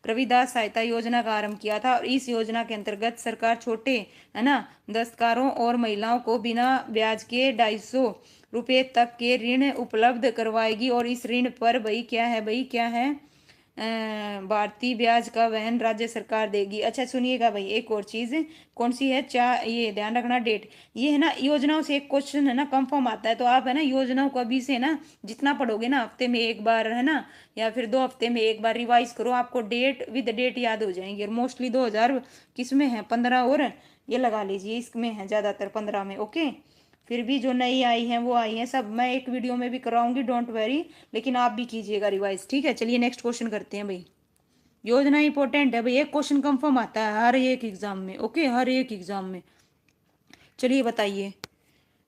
रविदास सहायता योजना का आरंभ किया था, और इस योजना के अंतर्गत सरकार छोटे, है ना, दस्तकारों और महिलाओं को बिना ब्याज के 250 रुपये तक के ऋण उपलब्ध करवाएगी, और इस ऋण पर भाई क्या है, भाई क्या है, भारतीय ब्याज का वहन राज्य सरकार देगी। अच्छा सुनिएगा भाई, एक और चीज, कौन सी है, ये ध्यान रखना डेट, ये है ना, योजनाओं से एक क्वेश्चन है ना कंफर्म आता है, तो आप है ना योजनाओं को अभी से ना जितना पढ़ोगे ना, हफ्ते में एक बार, है ना, या फिर 2 हफ्ते में एक बार रिवाइज करो, आपको डेट विद डेट याद हो जाएंगे। और मोस्टली 2000 किस में है, 15, और ये लगा लीजिए इसमें है ज्यादातर 15 में। ओके, फिर भी जो नई आई हैं वो आई हैं, सब मैं एक वीडियो में भी कराऊंगी, डोंट वेरी, लेकिन आप भी कीजिएगा रिवाइज, ठीक है। चलिए नेक्स्ट क्वेश्चन करते हैं भाई, योजना इंपॉर्टेंट है भाई, एक क्वेश्चन कंफर्म आता है हर एक एग्जाम में। ओके, हर एक एग्जाम में। चलिए बताइए,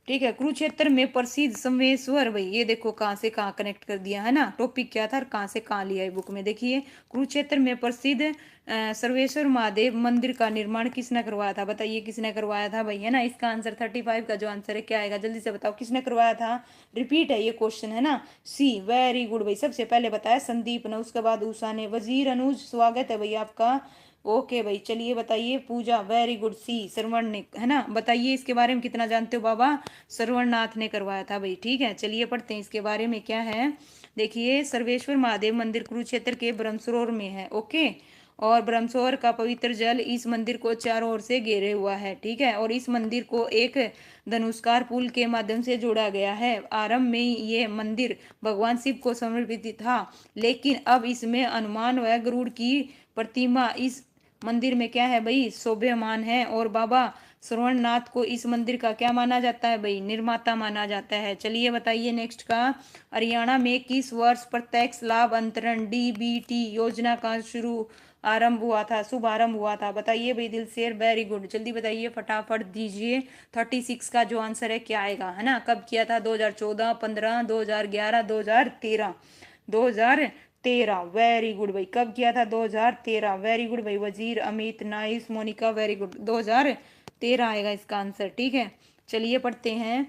ठीक है, कुरुक्षेत्र में प्रसिद्ध सोमेश्वर भाई, ये देखो कहाँ से कहाँ कनेक्ट कर दिया, है ना, टॉपिक क्या था और कहाँ से कहाँ लिया है बुक में, देखिए। कुरुक्षेत्र में प्रसिद्ध सर्वेश्वर महादेव मंदिर का निर्माण किसने करवाया था, बताइए किसने करवाया था भाई, है ना। इसका आंसर 35 का जो आंसर है क्या आएगा, जल्दी से बताओ किसने करवाया था, रिपीट है ये क्वेश्चन, है ना, सी, वेरी गुड भाई, सबसे पहले बताया संदीप ने, उसके बाद उषा ने, वजीर अनुज, स्वागत है भाई आपका। ओके भाई, चलिए बताइए, पूजा वेरी गुड, सी, श्रवण ने, है ना, बताइए इसके बारे में कितना जानते हो बाबा, श्रवणनाथ ने करवाया था भाई, ठीक है। चलिए पढ़ते हैं इसके बारे में क्या है, देखिए, सर्वेश्वर महादेव मंदिर कुरुक्षेत्र के ब्रह्मसरोवर में है। ओके, और ब्रह्मसरोवर का पवित्र जल इस मंदिर को चारों ओर से घेरे हुआ है, ठीक है, और इस मंदिर को एक धनुष्कार पुल के माध्यम से जोड़ा गया है। आरंभ में ये मंदिर भगवान शिव को समर्पित था, लेकिन अब इसमें हनुमान व गरुड़ की प्रतिमा इस मंदिर में क्या है भाई, शोभायमान है। और बाबा श्रवणनाथ को इस मंदिर का क्या माना जाता है भाई, निर्माता माना जाता है। चलिए बताइए नेक्स्ट का, हरियाणा में किस वर्ष प्रत्यक्ष लाभ अंतरण डीबीटी योजना का शुभारंभ हुआ था, बताइए भाई दिल से, वेरी गुड, जल्दी बताइए फटाफट दीजिए। 36 का जो आंसर है क्या आएगा, है ना। कब किया था, 2014, 15, 2011, 2013, 2013, वेरी गुड भाई। कब किया था, 2013, वेरी गुड भाई। Wazir, Amit, nice, Monica, very good, 2013 आएगा इसका आंसर, ठीक है। चलिए पढ़ते हैं,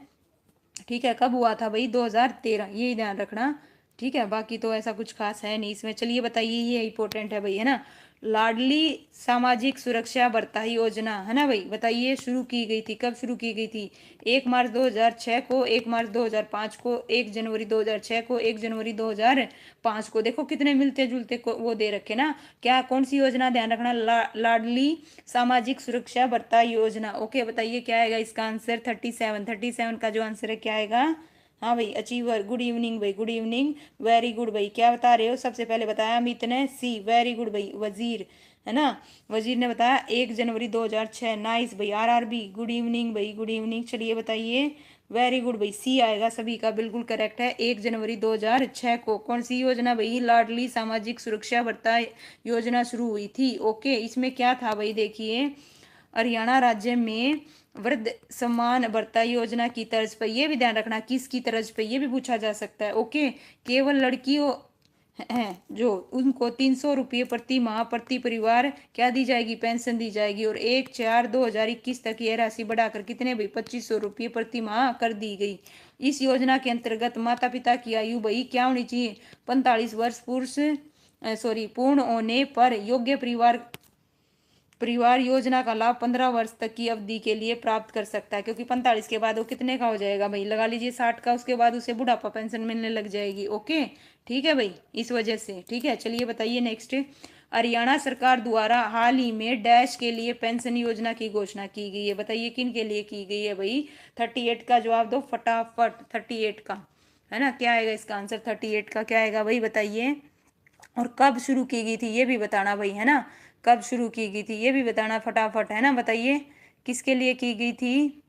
ठीक है। कब हुआ था भाई, 2013, यही ध्यान रखना, ठीक है। बाकी तो ऐसा कुछ खास है नहीं इसमें। चलिए बताइए, ये इंपॉर्टेंट है भाई, है ना। लाडली सामाजिक सुरक्षा भत्ता योजना, है ना भाई, बताइए शुरू की गई थी, कब शुरू की गई थी। 1 मार्च 2006 को, 1 मार्च 2005 को, 1 जनवरी 2006 को, 1 जनवरी 2005 को। देखो कितने मिलते जुलते को वो दे रखे ना। क्या, कौन सी योजना, ध्यान रखना, लाडली सामाजिक सुरक्षा भत्ता योजना। ओके, बताइए क्या आएगा इसका आंसर। 37 का जो आंसर है क्या आएगा। हाँ भाई, अचीवर, गुड इवनिंग भाई, गुड इवनिंग, वेरी गुड भाई। क्या बता रहे हो, सबसे पहले बताया अमित ने, सी, वेरी गुड भाई। वजीर, है ना, वजीर ने बताया 1 जनवरी 2006, नाइस भाई। आरआरबी, गुड इवनिंग भाई, गुड इवनिंग। चलिए बताइए, वेरी गुड भाई, सी आएगा सभी का, बिल्कुल करेक्ट है। 1 जनवरी 2006 को कौन सी योजना भाई, लाडली सामाजिक सुरक्षा भत्ता योजना शुरू हुई थी। ओके, इसमें क्या था भाई, देखिए, हरियाणा राज्य में वृद्ध सम्मान भत्ता योजना की तर्ज पर, यह भी ध्यान रखना किसकी तर्ज पे, ये भी पूछा जा सकता है। ओके, केवल लड़कियों हैं जो, उनको 300 रुपये प्रति माह प्रति परिवार क्या दी जाएगी, पेंशन दी जाएगी। और 1/4/2021 तक यह राशि बढ़ाकर कितने भाई, 2500 रुपये प्रति माह कर दी गई। इस योजना के अंतर्गत माता पिता की आयु भाई क्या होनी चाहिए, 45 वर्ष पूर्ण होने पर योग्य परिवार योजना का लाभ 15 वर्ष तक की अवधि के लिए प्राप्त कर सकता है। क्योंकि 45 के बाद वो कितने का हो जाएगा भाई, लगा लीजिए 60 का, उसके बाद उसे बुढ़ापा पेंशन मिलने लग जाएगी। ओके, ठीक है भाई, इस वजह से, ठीक है। चलिए बताइए नेक्स्ट, हरियाणा सरकार द्वारा हाल ही में डैश के लिए पेंशन योजना की घोषणा की गई है, बताइए किन के लिए की गई है भाई। 38 का जवाब दो फटाफट, 38 का, है ना। क्या आएगा इसका आंसर, 38 का क्या आएगा भाई, बताइए। और कब शुरू की गई थी ये भी बताना भाई, है ना। कब शुरू की गई थी ये भी बताना फटाफट, है ना। बताइए किसके लिए की गई थी।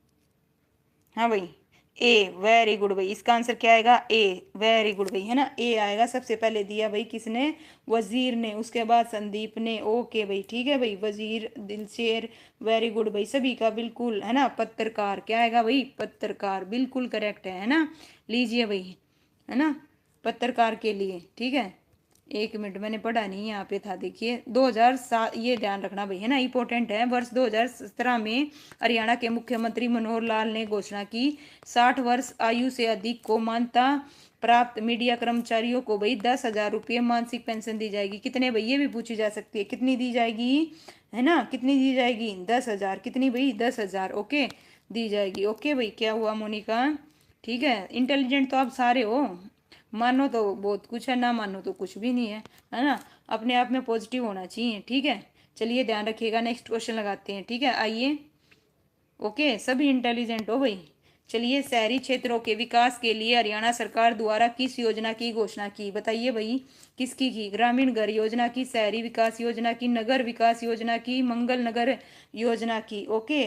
हाँ भाई, ए, वेरी गुड भाई। इसका आंसर क्या आएगा, ए, वेरी गुड भाई, है ना। ए आएगा, सबसे पहले दिया भाई किसने, वजीर ने, उसके बाद संदीप ने। ओके भाई, ठीक है भाई, वजीर, दिलशेर, वेरी गुड भाई सभी का, बिल्कुल, है ना। पत्रकार, क्या आएगा भाई, पत्रकार, बिल्कुल करेक्ट है ना। लीजिए भाई, है ना, पत्रकार के लिए, ठीक है। 1 मिनट, मैंने पढ़ा नहीं, यहाँ पे था, देखिए 2007, ये ध्यान रखना भाई, है ना, इंपॉर्टेंट है। वर्ष 2017 में हरियाणा के मुख्यमंत्री मनोहर लाल ने घोषणा की 60 वर्ष आयु से अधिक को मान्यता प्राप्त मीडिया कर्मचारियों को भाई 10,000 रुपये मासिक पेंशन दी जाएगी। कितने भाई, ये भी पूछी जा सकती है, कितनी दी जाएगी, है ना, कितनी दी जाएगी, 10,000, कितनी भाई, 10,000, ओके, दी जाएगी। ओके भाई, क्या हुआ मोनिका, ठीक है। इंटेलिजेंट तो आप सारे हो, मानो तो बहुत कुछ है, ना मानो तो कुछ भी नहीं है ना। अपने आप में पॉजिटिव होना चाहिए, ठीक है। चलिए ध्यान रखिएगा, नेक्स्ट क्वेश्चन लगाते हैं, ठीक है, आइए। ओके, सभी इंटेलिजेंट हो भाई। चलिए, शहरी क्षेत्रों के विकास के लिए हरियाणा सरकार द्वारा किस योजना की घोषणा की, बताइए भाई, किसकी की, ग्रामीण घर योजना की, शहरी विकास योजना की, नगर विकास योजना की, मंगल नगर योजना की। ओके,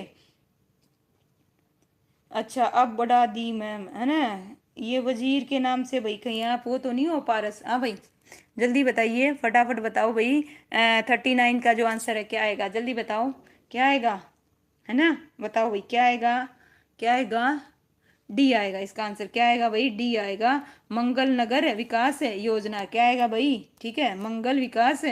अच्छा, अब बढ़ा दी मैम, है ना। ये वजीर के नाम से भाई कहीं आप वो तो नहीं हो पारस, हाँ भाई, जल्दी बताइए फटाफट बताओ भाई। 39 का जो आंसर है क्या आएगा, जल्दी बताओ क्या आएगा, है ना। बताओ भाई क्या आएगा, क्या आएगा, डी आएगा इसका आंसर, क्या आएगा भाई, डी आएगा। मंगल नगर विकास योजना, क्या आएगा भाई, ठीक है, मंगल विकास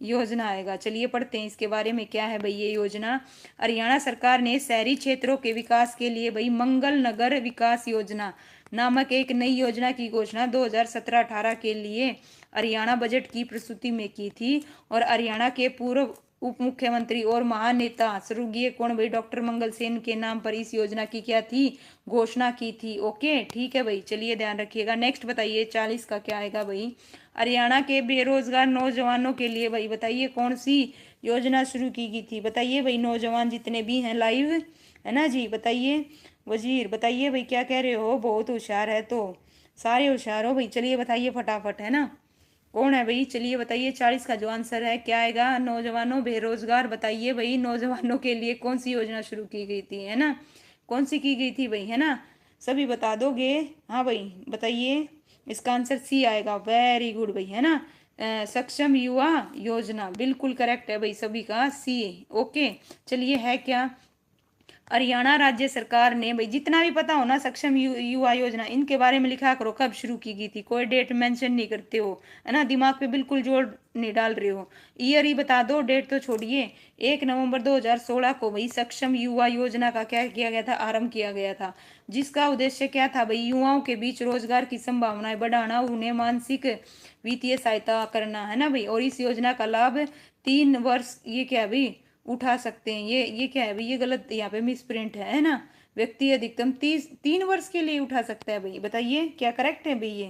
योजना आएगा। चलिए पढ़ते हैं इसके बारे में, क्या है भाई ये योजना। हरियाणा सरकार ने शहरी क्षेत्रों के विकास के लिए भाई मंगल नगर विकास योजना नामक एक नई योजना की घोषणा 2017-18 के लिए हरियाणा बजट की प्रस्तुति में की थी। और हरियाणा के पूर्व उप मुख्यमंत्री और महान नेता स्वर्गीय कौन भाई, डॉक्टर मंगल सेन के नाम पर इस योजना की क्या थी, घोषणा की थी। ओके, ठीक है भाई, चलिए ध्यान रखिएगा। नेक्स्ट बताइए, 40 का क्या आएगा भाई। हरियाणा के बेरोजगार नौजवानों के लिए भाई बताइए कौन सी योजना शुरू की गई थी, बताइए भाई, नौजवान जितने भी हैं लाइव, है ना जी, बताइए। वजीर, बताइए भाई क्या कह रहे हो, बहुत होशियार है तो, सारे होशियार हो भाई। चलिए बताइए फटाफट, है ना, कौन है भाई, चलिए बताइए। 40 का जो आंसर है क्या आएगा, नौजवानों बेरोजगार। बताइए भाई, नौजवानों के लिए कौन सी योजना शुरू की गई थी, है ना, कौन सी की गई थी भाई, है ना, सभी बता दोगे। हाँ भाई बताइए, इसका आंसर सी आएगा। वेरी गुड भाई, है ना। सक्षम युवा योजना बिल्कुल करेक्ट है भाई, सभी का सी। ओके, चलिए है क्या, हरियाणा राज्य सरकार ने भाई, जितना भी पता हो ना, सक्षम युवा योजना, इनके बारे में लिखा करो, कब शुरू की गई थी। कोई डेट मेंशन नहीं करते हो, है ना, दिमाग पे बिल्कुल जोर नहीं डाल रहे हो। ईयर ही बता दो, डेट तो छोड़िए। 1 नवंबर 2016 को भाई सक्षम युवा योजना का क्या किया गया था, आरंभ किया गया था, जिसका उद्देश्य क्या था भाई, युवाओं के बीच रोजगार की संभावनाएं बढ़ाना, उन्हें मानसिक वित्तीय सहायता करना, है ना भाई। और इस योजना का लाभ 3 वर्ष, ये क्या है भाई, उठा सकते हैं। ये क्या है भाई, ये गलत यहाँ पे मिस प्रिंट है ना। व्यक्ति अधिकतम 3 वर्ष के लिए उठा सकता है भाई, बताइए क्या करेक्ट है भाई ये,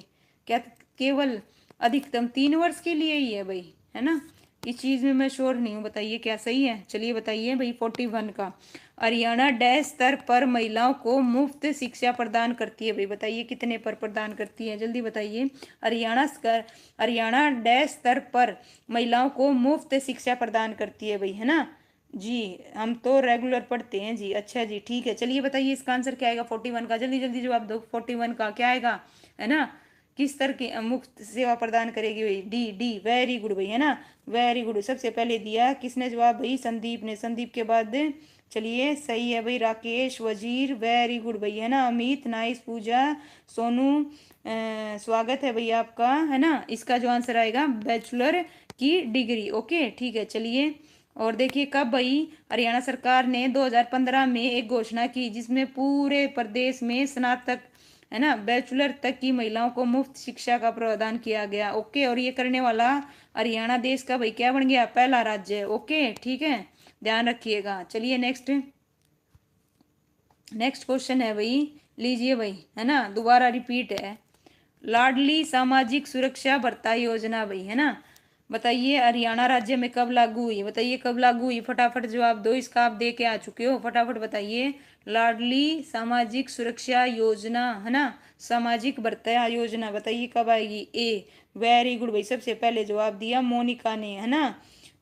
क्या केवल अधिकतम 3 वर्ष के लिए ही है भाई, है ना। इस चीज में मैं श्योर नहीं हूँ, बताइए क्या सही है। चलिए बताइए भाई, 41 का, हरियाणा डैश स्तर पर महिलाओं को मुफ्त शिक्षा प्रदान करती है भाई, बताइए कितने पर प्रदान करती है, जल्दी बताइए। हरियाणा डैश स्तर पर महिलाओं को मुफ्त शिक्षा प्रदान करती है भाई, है ना जी। हम तो रेगुलर पढ़ते हैं जी, अच्छा जी ठीक है। चलिए बताइए इसका आंसर क्या आएगा 41 का, जल्दी जल्दी जवाब दो। 41 का क्या आएगा, है ना, किस तरह की मुफ्त सेवा प्रदान करेगी भाई, डी डी। वेरी गुड भाई, है ना, वेरी गुड। सबसे पहले दिया किसने जवाब भाई, संदीप ने। संदीप के बाद चलिए सही है भाई, राकेश वजीर, वेरी गुड भाई, है ना। अमित नाइस, पूजा, सोनू, स्वागत है भाई आपका, है ना। इसका जो आंसर आएगा बैचलर की डिग्री। ओके ठीक है, चलिए। और देखिए कब भाई, हरियाणा सरकार ने 2015 में एक घोषणा की, जिसमें पूरे प्रदेश में स्नातक, है ना, बैचलर तक की महिलाओं को मुफ्त शिक्षा का प्रावधान किया गया। ओके, और ये करने वाला हरियाणा देश का भाई क्या बन गया, पहला राज्य है। ओके ठीक है, ध्यान रखिएगा। चलिए नेक्स्ट, नेक्स्ट क्वेश्चन है भाई, लीजिए भाई, है ना, दोबारा रिपीट है। लाडली सामाजिक सुरक्षा भत्ता योजना भाई, है ना, बताइए हरियाणा राज्य में कब लागू हुई, बताइए कब लागू हुई, फटाफट जवाब दो। इसका आप दे के आ चुके हो, फटाफट बताइए। लाडली सामाजिक सुरक्षा योजना, है ना, सामाजिक भत्ता योजना, बताइए कब आएगी। ए, वेरी गुड भाई, सबसे पहले जवाब दिया मोनिका ने, है ना।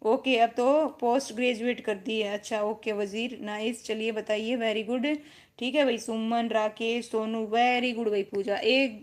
ओके, अब तो पोस्ट ग्रेजुएट कर दी है, अच्छा ओके वजीर, नाइस। चलिए बताइए, वेरी गुड, ठीक है भाई। सुमन, राकेश, सोनू, वेरी गुड भाई। पूजा, 1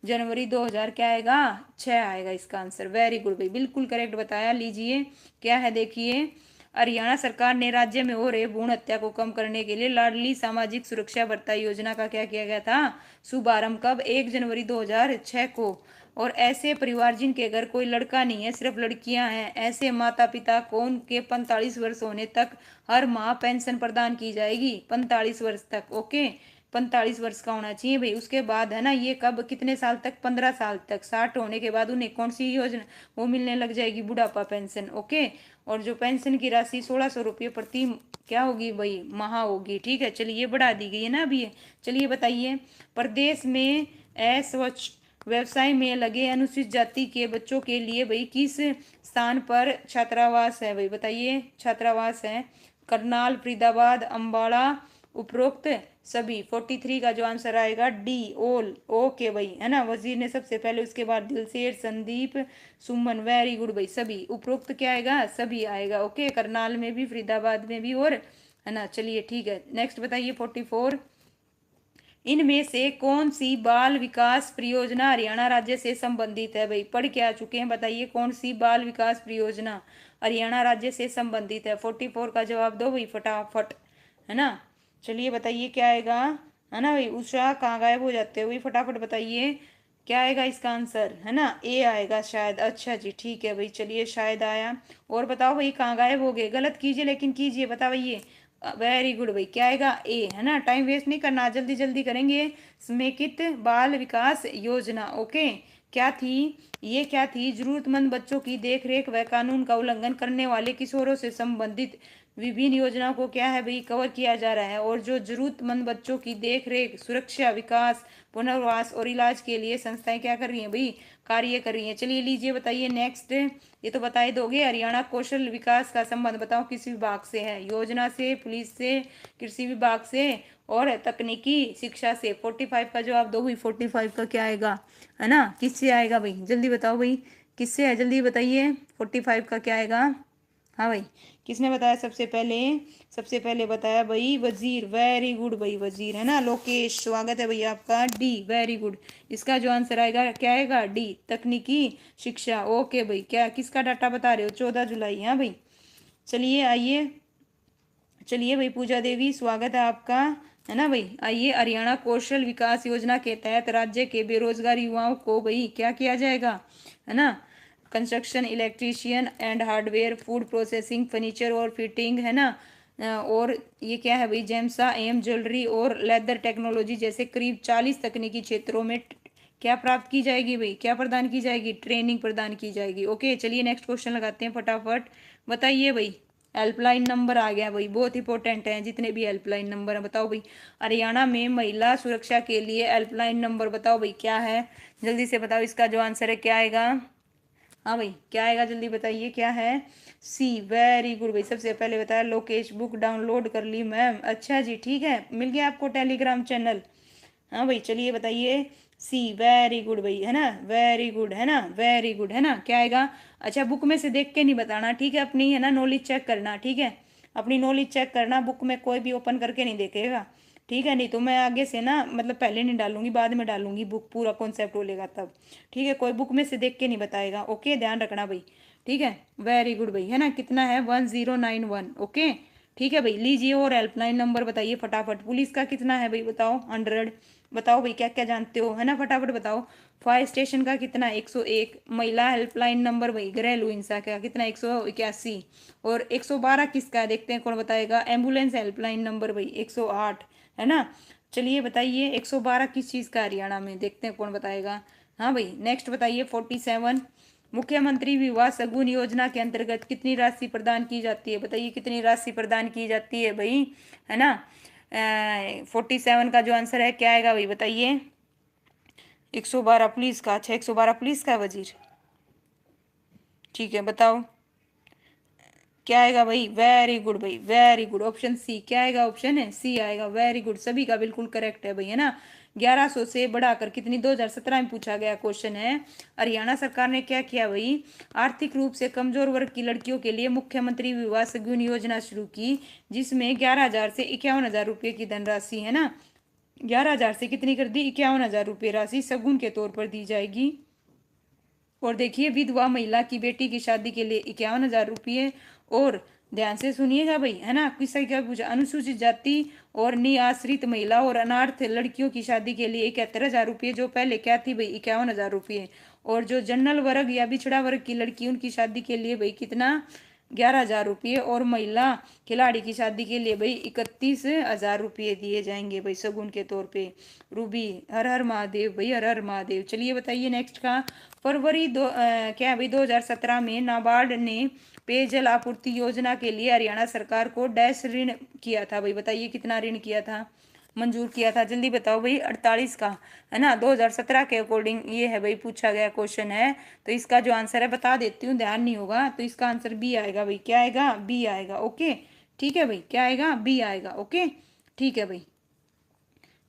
जनवरी 2000 क्या आएगा, 6 आएगा इसका आंसर। वेरी गुड भाई, बिल्कुल करेक्ट बताया। लीजिए क्या है, देखिए। हरियाणा सरकार ने राज्य में हो रहे भ्रूण हत्या को कम करने के लिए लाडली सामाजिक सुरक्षा भत्ता योजना का क्या किया गया था, शुभारंभ कब, 1 जनवरी 2006 को। और ऐसे परिवार जिनके घर कोई लड़का नहीं है, सिर्फ लड़कियां हैं, ऐसे माता पिता को उनके 45 वर्ष होने तक हर माह पेंशन प्रदान की जाएगी, 45 वर्ष तक। ओके, 45 वर्ष का होना चाहिए भाई। उसके बाद है ना, ये कब, कितने साल तक, 15 साल तक, 60 होने के बाद उन्हें कौन सी योजना, वो मिलने लग जाएगी, बुढ़ापा पेंशन। ओके, और जो पेंशन की राशि 1600 रुपये प्रति क्या होगी भाई, माह होगी, ठीक है। चलिए बढ़ा दी गई है ना अभी। चलिए बताइए, प्रदेश में अस्वच्छ व्यवसाय में लगे अनुसूचित जाति के बच्चों के लिए भाई किस स्थान पर छात्रावास है भाई, बताइए। छात्रावास है करनाल, फरीदाबाद, अम्बाड़ा, उपरोक्त सभी। 43 का जो आंसर आएगा डी, ओल। ओके भाई, है ना, वजीर ने सबसे पहले, उसके बाद दिलसेर, संदीप, सुमन, वेरी गुड भाई, सभी। उपरोक्त क्या आएगा, सभी आएगा। ओके, करनाल में भी, फरीदाबाद में भी, और है ना। चलिए ठीक है, नेक्स्ट बताइए 44, इनमें से कौन सी बाल विकास परियोजना हरियाणा राज्य से संबंधित है भाई, पढ़ के आ चुके हैं, बताइए कौन सी बाल विकास परियोजना हरियाणा राज्य से संबंधित है। 44 का जवाब दो भाई फटाफट, है ना। चलिए बताइए क्या आएगा, है ना भाई। उषा कहाँ गायब हो जाते हो भाई, फटाफट बताइए क्या आएगा इसका आंसर, है ना। ए आएगा शायद, अच्छा जी ठीक है भाई, चलिए शायद आया। और बताओ भाई कहाँ गायब हो गए, गलत कीजिए लेकिन कीजिए, बताइए। वेरी गुड भाई, क्या आएगा, ए, है ना। टाइम वेस्ट नहीं करना, जल्दी जल्दी करेंगे। समेकित बाल विकास योजना, ओके, क्या थी, ये क्या थी, जरूरतमंद बच्चों की देखरेख व कानून का उल्लंघन करने वाले किशोरों से संबंधित विभिन्न योजनाओं को क्या है भाई, कवर किया जा रहा है। और जो जरूरतमंद बच्चों की देखरेख, सुरक्षा, विकास, पुनर्वास और इलाज के लिए संस्थाएं क्या कर रही हैं भाई, कार्य कर रही हैं। चलिए लीजिए बताइए नेक्स्ट, ये तो बता ही दोगे। हरियाणा कौशल विकास का संबंध बताओ किस विभाग से है, योजना से, पुलिस से, कृषि विभाग से, और तकनीकी शिक्षा से। 45 का जवाब दो भाई, 45 का क्या आएगा, है ना, किससे आएगा भाई, जल्दी बताओ भाई, किससे है, जल्दी बताइए। 45 का क्या आएगा? हाँ भाई, किसने बताया सबसे पहले? सबसे पहले बताया भाई वजीर, वेरी गुड भाई, वजीर है ना। लोकेश, स्वागत है भैया आपका। D, very good. इसका जो आंसर आएगा क्या आएगा? डी, तकनीकी शिक्षा। ओके भाई, क्या किसका डाटा बता रहे हो? 14 जुलाई। हाँ भाई, चलिए आइए। चलिए भाई, पूजा देवी स्वागत है आपका, है ना भाई। आइए, हरियाणा कौशल विकास योजना के तहत राज्य के बेरोजगार युवाओं को भाई क्या किया जाएगा, है ना। Construction, electrician and hardware, food processing, furniture और फिटिंग, है ना। और ये क्या है भाई? जेम्सा एम ज्वेलरी और लेदर टेक्नोलॉजी जैसे करीब 40 तकनीकी क्षेत्रों में क्या प्राप्त की जाएगी भाई? क्या प्रदान की जाएगी? ट्रेनिंग प्रदान की जाएगी। ओके, चलिए नेक्स्ट क्वेश्चन लगाते हैं फटाफट। बताइए भाई। हेल्पलाइन नंबर आ गया भाई, बहुत इंपॉर्टेंट है जितने भी हेल्पलाइन नंबर है। बताओ भाई, हरियाणा में महिला सुरक्षा के लिए हेल्पलाइन नंबर बताओ भाई क्या है? जल्दी से बताओ, इसका जो आंसर है क्या आएगा? हाँ भाई, क्या आएगा? जल्दी बताइए क्या है? सी, वेरी गुड भाई। सबसे पहले बताया लोकेश, बुक डाउनलोड कर ली मैम। अच्छा जी, ठीक है, मिल गया आपको टेलीग्राम चैनल। हाँ भाई, चलिए बताइए। सी, वेरी गुड भाई, है ना, वेरी गुड, है ना, वेरी गुड, है ना। क्या आएगा? अच्छा, बुक में से देख के नहीं बताना, ठीक है, अपनी है ना नॉलेज चेक करना, ठीक है। अपनी नॉलेज चेक करना, बुक में कोई भी ओपन करके नहीं देखेगा, ठीक है। नहीं तो मैं आगे से ना, मतलब पहले नहीं डालूंगी, बाद में डालूंगी, बुक पूरा कॉन्सेप्ट बोलेगा तब, ठीक है। कोई बुक में से देख के नहीं बताएगा, ओके, ध्यान रखना भाई, ठीक है। वेरी गुड भाई, है ना। कितना है? 1091। ओके, ठीक है भाई। लीजिए, और हेल्पलाइन नंबर बताइए फटाफट। पुलिस का कितना है भाई? बताओ। 100। बताओ भाई, क्या क्या जानते हो, है ना, फटाफट बताओ। फायर स्टेशन का कितना? 101। महिला हेल्पलाइन नंबर भाई, घरेलू हिंसा का कितना? 181। और 112 किसका है? देखते हैं कौन बताएगा। एम्बुलेंस हेल्पलाइन नंबर भाई 108, है ना। चलिए बताइए, 112 किस चीज़ का हरियाणा में? देखते हैं कौन बताएगा। हाँ भाई, नेक्स्ट बताइए 47। मुख्यमंत्री विवाह शगुन योजना के अंतर्गत कितनी राशि प्रदान की जाती है? बताइए कितनी राशि प्रदान की जाती है भाई, है ना। 47 का जो आंसर है क्या आएगा भाई? बताइए। 112 पुलिस का। अच्छा, 112 पुलिस का वजीर, ठीक है, बताओ क्या आएगा भाई? वेरी गुड भाई, वेरी गुड। ऑप्शन सी, क्या आएगा? ऑप्शन है सी आएगा। वेरी गुड, सभी का बिल्कुल करेक्ट है भाई, है ना। 1100 से बढ़ाकर कितनी? 2017 में पूछा गया क्वेश्चन है। हरियाणा सरकार ने क्या किया भाई? आर्थिक रूप से कमजोर वर्ग की लड़कियों के लिए मुख्यमंत्री विवाह शगुन योजना शुरू की, जिसमें 11,000 से 51,000 रुपये की धनराशि, है ना। 11,000 से कितनी कर दी? 51,000 रुपये राशि शगुन के तौर पर दी जाएगी। और देखिए, विधवा महिला की बेटी की शादी के लिए 51,000 रुपये। और ध्यान से सुनिएगा भाई, है ना। किसका क्या पूछा? अनुसूचित जाति और निआश्रित महिला और अनाथ लड़कियों की शादी के लिए 71,000 रुपये, जो पहले क्या थी भाई? 51,000 रुपये। और जो जनरल वर्ग या पिछड़ा वर्ग की लड़की, उनकी शादी के लिए भाई कितना? 11,000 रुपये। और महिला खिलाड़ी की शादी के लिए भाई 31,000 रुपये दिए जाएंगे भाई शगुन के तौर पे। रूबी, हर हर महादेव भाई, हर हर महादेव। चलिए बताइए नेक्स्ट का। फरवरी क्या है भाई? 2017 में नाबार्ड ने पेयजल आपूर्ति योजना के लिए हरियाणा सरकार को डैश ऋण किया था भाई? बताइए कितना ऋण किया था, मंजूर किया था? जल्दी बताओ भाई। 48 का, है ना। 2017 के अकॉर्डिंग ये है भाई, पूछा गया क्वेश्चन है। तो इसका जो आंसर है बता देती हूँ, ध्यान नहीं होगा तो इसका आंसर बी आएगा भाई। क्या आएगा? बी आएगा। ओके, ठीक है भाई, क्या आएगा? बी आएगा। ओके, ठीक है भाई।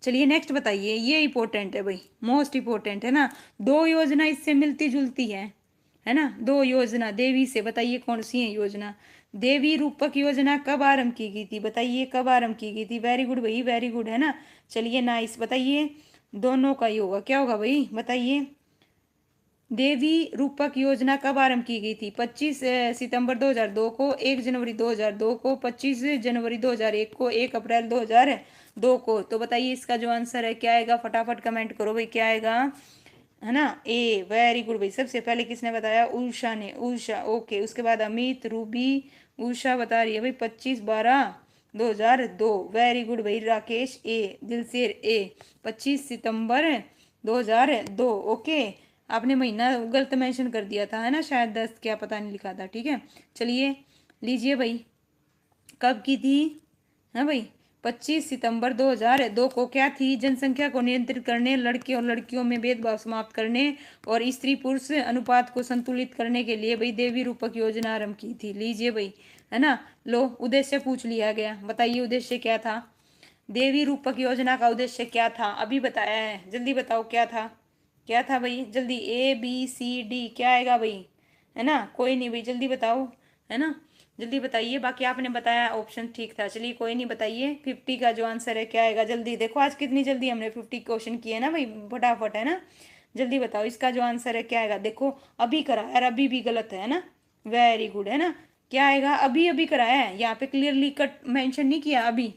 चलिए नेक्स्ट बताइए, ये इंपॉर्टेंट है भाई, मोस्ट इंपॉर्टेंट है ना। दो योजना इससे मिलती जुलती है ना। दो योजना देवी से, बताइए कौन सी है योजना? देवी रूपक योजना कब आरंभ की गई थी? बताइए कब आरंभ की गई थी? वेरी गुड भाई, वेरी गुड, है ना। चलिए नाइस, बताइए। दोनों का ही होगा, क्या होगा भाई? बताइए। देवी रूपक योजना कब आरंभ की गई थी? 25 सितंबर 2002 को, 1 जनवरी 2002 को, 25 जनवरी 2001 को, 1 अप्रैल 2002 को। तो बताइए इसका जो आंसर है क्या आएगा? फटाफट कमेंट करो भाई, क्या आएगा, है ना। ए, वेरी गुड भाई। सबसे पहले किसने बताया? उषा ने, उषा। ओके, उसके बाद अमित, रूबी, उषा बता रही है भाई 25/12/2002। वेरी गुड भाई। राकेश ए, दिलसेर ए, 25 सितंबर 2002। ओके, आपने महीना गलत मेंशन कर दिया था, है ना, शायद 10, क्या पता नहीं लिखा था, ठीक है। चलिए, लीजिए भाई, कब की थी? हाँ भाई, 25 सितंबर 2002 को। क्या थी? जनसंख्या को नियंत्रित करने, लड़के और लड़कियों में भेदभाव समाप्त करने और स्त्री पुरुष अनुपात को संतुलित करने के लिए भाई देवी रूपक योजना आरंभ की थी। लीजिए भाई, है ना। लो, उद्देश्य पूछ लिया गया, बताइए उद्देश्य क्या था? देवी रूपक योजना का उद्देश्य क्या था? अभी बताया है, जल्दी बताओ क्या था। क्या था भाई, जल्दी, ABCD क्या आएगा भाई, है ना, कोई नहीं भाई, जल्दी बताओ, है ना, जल्दी बताइए। बाकी आपने बताया ऑप्शन ठीक था, चलिए कोई नहीं, बताइए 50 का जो आंसर है क्या आएगा, जल्दी देखो आज कितनी जल्दी हमने 50 क्वेश्चन किए ना भाई, फटाफट, है ना, जल्दी बताओ इसका जो आंसर है क्या आएगा। देखो अभी करा यार, अभी भी गलत है ना, वेरी गुड, है ना, क्या आएगा, अभी अभी कराया है, यहाँ पे क्लियरली कट मेंशन नहीं किया, अभी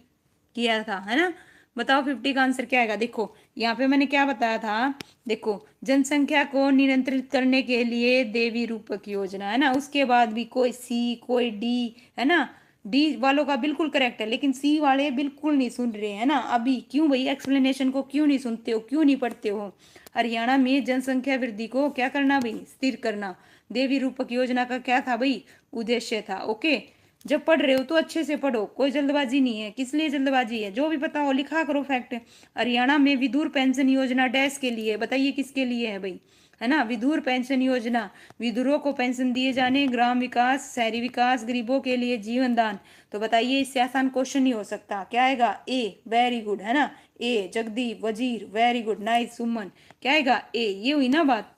किया था, है ना। बताओ 50 का आंसर क्या आएगा। देखो यहाँ पे मैंने क्या बताया था, देखो जनसंख्या को नियंत्रित करने के लिए देवी रूपक योजना, है ना, उसके बाद भी कोई C कोई D, है ना, डी वालों का बिल्कुल करेक्ट है, लेकिन सी वाले बिल्कुल नहीं सुन रहे हैं ना अभी, क्यों भाई, एक्सप्लेनेशन को क्यों नहीं सुनते हो, क्यों नहीं पढ़ते हो। हरियाणा में जनसंख्या वृद्धि को क्या करना भाई, स्थिर करना। देवी रूपक योजना का क्या था भाई, उद्देश्य था। ओके, जब पढ़ रहे हो तो अच्छे से पढ़ो, कोई जल्दबाजी नहीं है, किस लिए जल्दबाजी है, जो भी पता हो लिखा करो फैक्ट। हरियाणा में विधुर पेंशन योजना डैश के लिए, बताइए किसके लिए है भाई, है ना, विधुर पेंशन योजना, विधुरों को पेंशन दिए जाने, ग्राम विकास, शहरी विकास, गरीबों के लिए जीवन दान। तो बताइए इससे आसान क्वेश्चन नहीं हो सकता, क्या आएगा, ए, वेरी गुड, है ना, ए, जगदीप, वजीर, वेरी गुड, नाइस, सुमन, क्या आएगा, ए, ये हुई ना बात।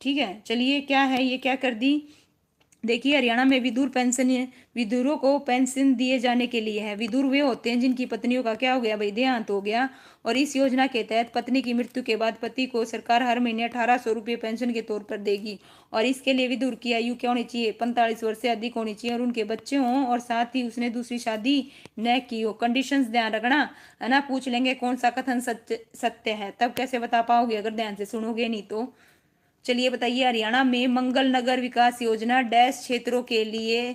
ठीक है, चलिए क्या है ये, क्या कर दी, देखिए हरियाणा में विधुर पेंशन, विधुरों को पेंशन दिए जाने के लिए है। विधुर वे होते हैं जिनकी पत्नियों का क्या हो गया भाई, देहांत हो गया, और इस योजना के तहत पत्नी की मृत्यु के बाद पति को सरकार हर महीने 1800 रुपये पेंशन के तौर पर देगी। और इसके लिए विधुर की आयु क्या होनी चाहिए, 45 वर्ष से अधिक होनी चाहिए, और उनके बच्चे हों, और साथ ही उसने दूसरी शादी न की हो। कंडीशंस ध्यान रखना, है ना, पूछ लेंगे कौन सा कथन सत्य सत्य है, तब कैसे बता पाओगे अगर ध्यान से सुनोगे नहीं तो। चलिए बताइए, हरियाणा में मंगल नगर विकास योजना डैश क्षेत्रों के लिए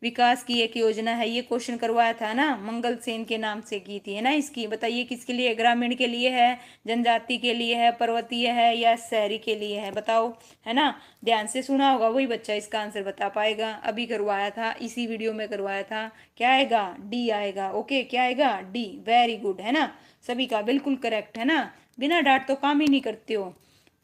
विकास की एक योजना है, ये क्वेश्चन करवाया था ना, मंगल सेन के नाम से की थी, है ना, इसकी बताइए किसके लिए, ग्रामीण के लिए है, जनजाति के लिए है, पर्वतीय है, या शहरी के लिए है, बताओ, है ना, ध्यान से सुना होगा वही बच्चा इसका आंसर बता पाएगा, अभी करवाया था, इसी वीडियो में करवाया था, क्या आएगा, डी आएगा। ओके, क्या आएगा, डी, वेरी गुड, है ना, सभी का बिल्कुल करेक्ट, है ना, बिना डांट तो काम ही नहीं करते हो।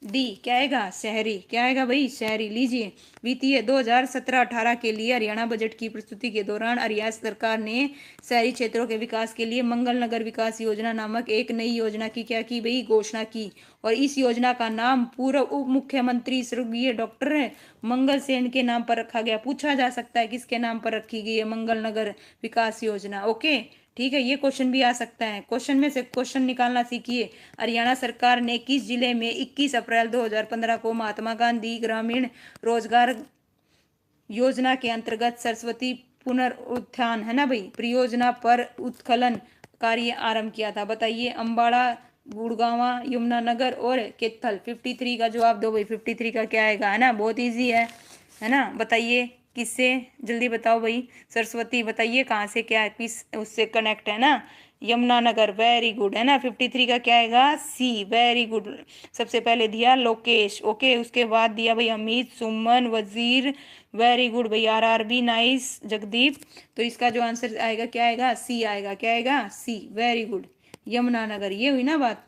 डी क्या आएगा, शहरी, क्या आएगा भाई, शहरी। लीजिए, वित्तीय 2017-18 के लिए हरियाणा बजट की प्रस्तुति के दौरान हरियाणा सरकार ने शहरी क्षेत्रों के विकास के लिए मंगल नगर विकास योजना नामक एक नई योजना की क्या की भाई, घोषणा की। और इस योजना का नाम पूर्व उप मुख्यमंत्री स्वर्गीय डॉक्टर मंगल सेन के नाम पर रखा गया। पूछा जा सकता है किसके नाम पर रखी गई है मंगल नगर विकास योजना। ओके, ठीक है, ये क्वेश्चन भी आ सकता है, क्वेश्चन में से क्वेश्चन निकालना सीखिए। हरियाणा सरकार ने किस जिले में 21 अप्रैल 2015 को महात्मा गांधी ग्रामीण रोजगार योजना के अंतर्गत सरस्वती पुनरुत्थान, है ना भाई, परियोजना पर उत्खनन कार्य आरंभ किया था। बताइए, अम्बाड़ा, गुड़गांवा, यमुनानगर और कैथल। 53 का जवाब दो भाई, 53 का क्या आएगा, है ना, बहुत इजी है ना, बताइए किससे, जल्दी बताओ भाई, सरस्वती, बताइए कहाँ से, क्या है, किस उससे कनेक्ट है ना, यमुनानगर, वेरी गुड, है ना। 53 का क्या आएगा, सी, वेरी गुड, सबसे पहले दिया लोकेश। ओके, उसके बाद दिया भाई अमित, सुमन, वजीर, वेरी गुड भाई, RRB, नाइस, जगदीप। तो इसका जो आंसर आएगा क्या आएगा, सी आएगा, क्या आएगा, सी, वेरी गुड, यमुनानगर, ये हुई ना बात।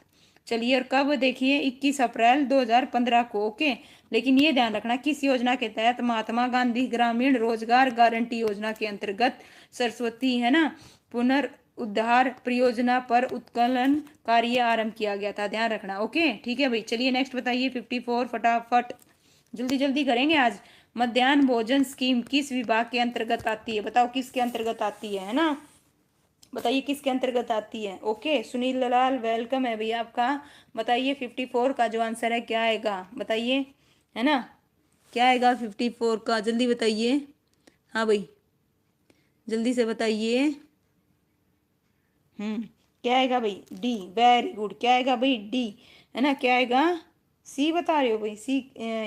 चलिए, और कब, देखिए 21 अप्रैल 2015 को। ओके, लेकिन ये ध्यान रखना किस योजना के तहत, महात्मा गांधी ग्रामीण रोजगार गारंटी योजना के अंतर्गत सरस्वती, है ना, पुनरुद्धार परियोजना पर उत्खनन कार्य आरंभ किया गया था, ध्यान रखना। ओके, ठीक है भाई, चलिए नेक्स्ट बताइए 54, फटाफट जल्दी जल्दी करेंगे आज। मध्याह्न भोजन स्कीम किस विभाग के अंतर्गत आती है, बताओ किसके अंतर्गत आती है ना, बताइए किसके अंतर्गत आती है। ओके, सुनील दलाल, वेलकम है भैया आपका। बताइए 54 का जो आंसर है क्या आएगा, बताइए, है ना, क्या आएगा 54 का, जल्दी बताइए, हाँ भाई जल्दी से बताइए। क्या आएगा भाई, डी, वेरी गुड, क्या आएगा भाई, डी, है ना, क्या आएगा, सी बता रहे हो भाई, सी,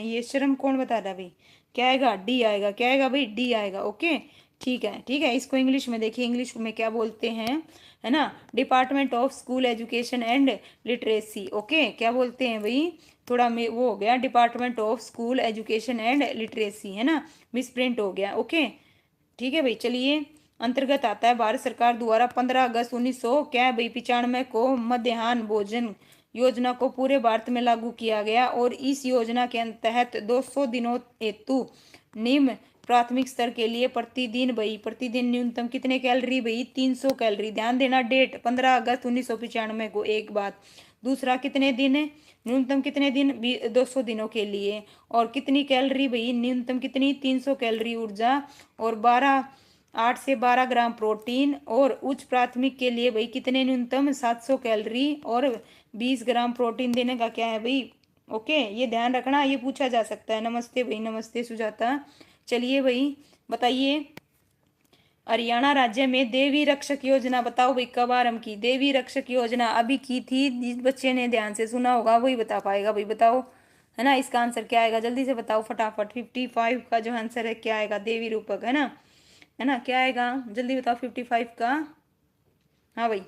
ये शर्म कौन बता रहा है भाई, क्या आएगा, डी आएगा, क्या आएगा भाई, डी आएगा। ओके, ठीक है, ठीक है, इसको इंग्लिश में देखिए, इंग्लिश में क्या बोलते हैं, है ना, department of school education and literacy. Okay, क्या बोलते हैं भाई, थोड़ा में वो हो गया, department of school education and literacy, है ना, मिस प्रिंट हो गया। ओके, ठीक है भाई, चलिए, अंतर्गत आता है भारत सरकार द्वारा 15 अगस्त 1900 क्या है भाई 95 को मध्याह्न भोजन योजना को पूरे भारत में लागू किया गया। और इस योजना के तहत 200 दिनों हेतु निम्न प्राथमिक स्तर के लिए प्रतिदिन भाई, प्रतिदिन न्यूनतम कितने कैलोरी भाई, 300 कैलोरी। ध्यान देना, डेट 15 अगस्त 1995 को। एक बात, दूसरा कितने दिन, न्यूनतम कितने दिन, 200 दिनों के लिए। और कितनी कैलोरी भाई, न्यूनतम कितनी, 300 कैलोरी ऊर्जा। और 8 से 12 ग्राम प्रोटीन। और उच्च प्राथमिक के लिए भाई कितने, न्यूनतम 700 कैलोरी और 20 ग्राम प्रोटीन देने का क्या है भाई। ओके, ये ध्यान रखना, ये पूछा जा सकता है। नमस्ते भाई, नमस्ते सुजाता। चलिए भाई बताइए, हरियाणा राज्य में देवी रक्षक योजना बताओ भाई कब आरंभ की। देवी रक्षक योजना अभी की थी, जिस बच्चे ने ध्यान से सुना होगा वही बता पाएगा भाई, बताओ। है ना, इसका आंसर क्या आएगा, जल्दी से बताओ फटाफट। 55 का जो आंसर है क्या आएगा, देवी रूपक, है ना, क्या आएगा जल्दी बताओ 55 का। हाँ भाई,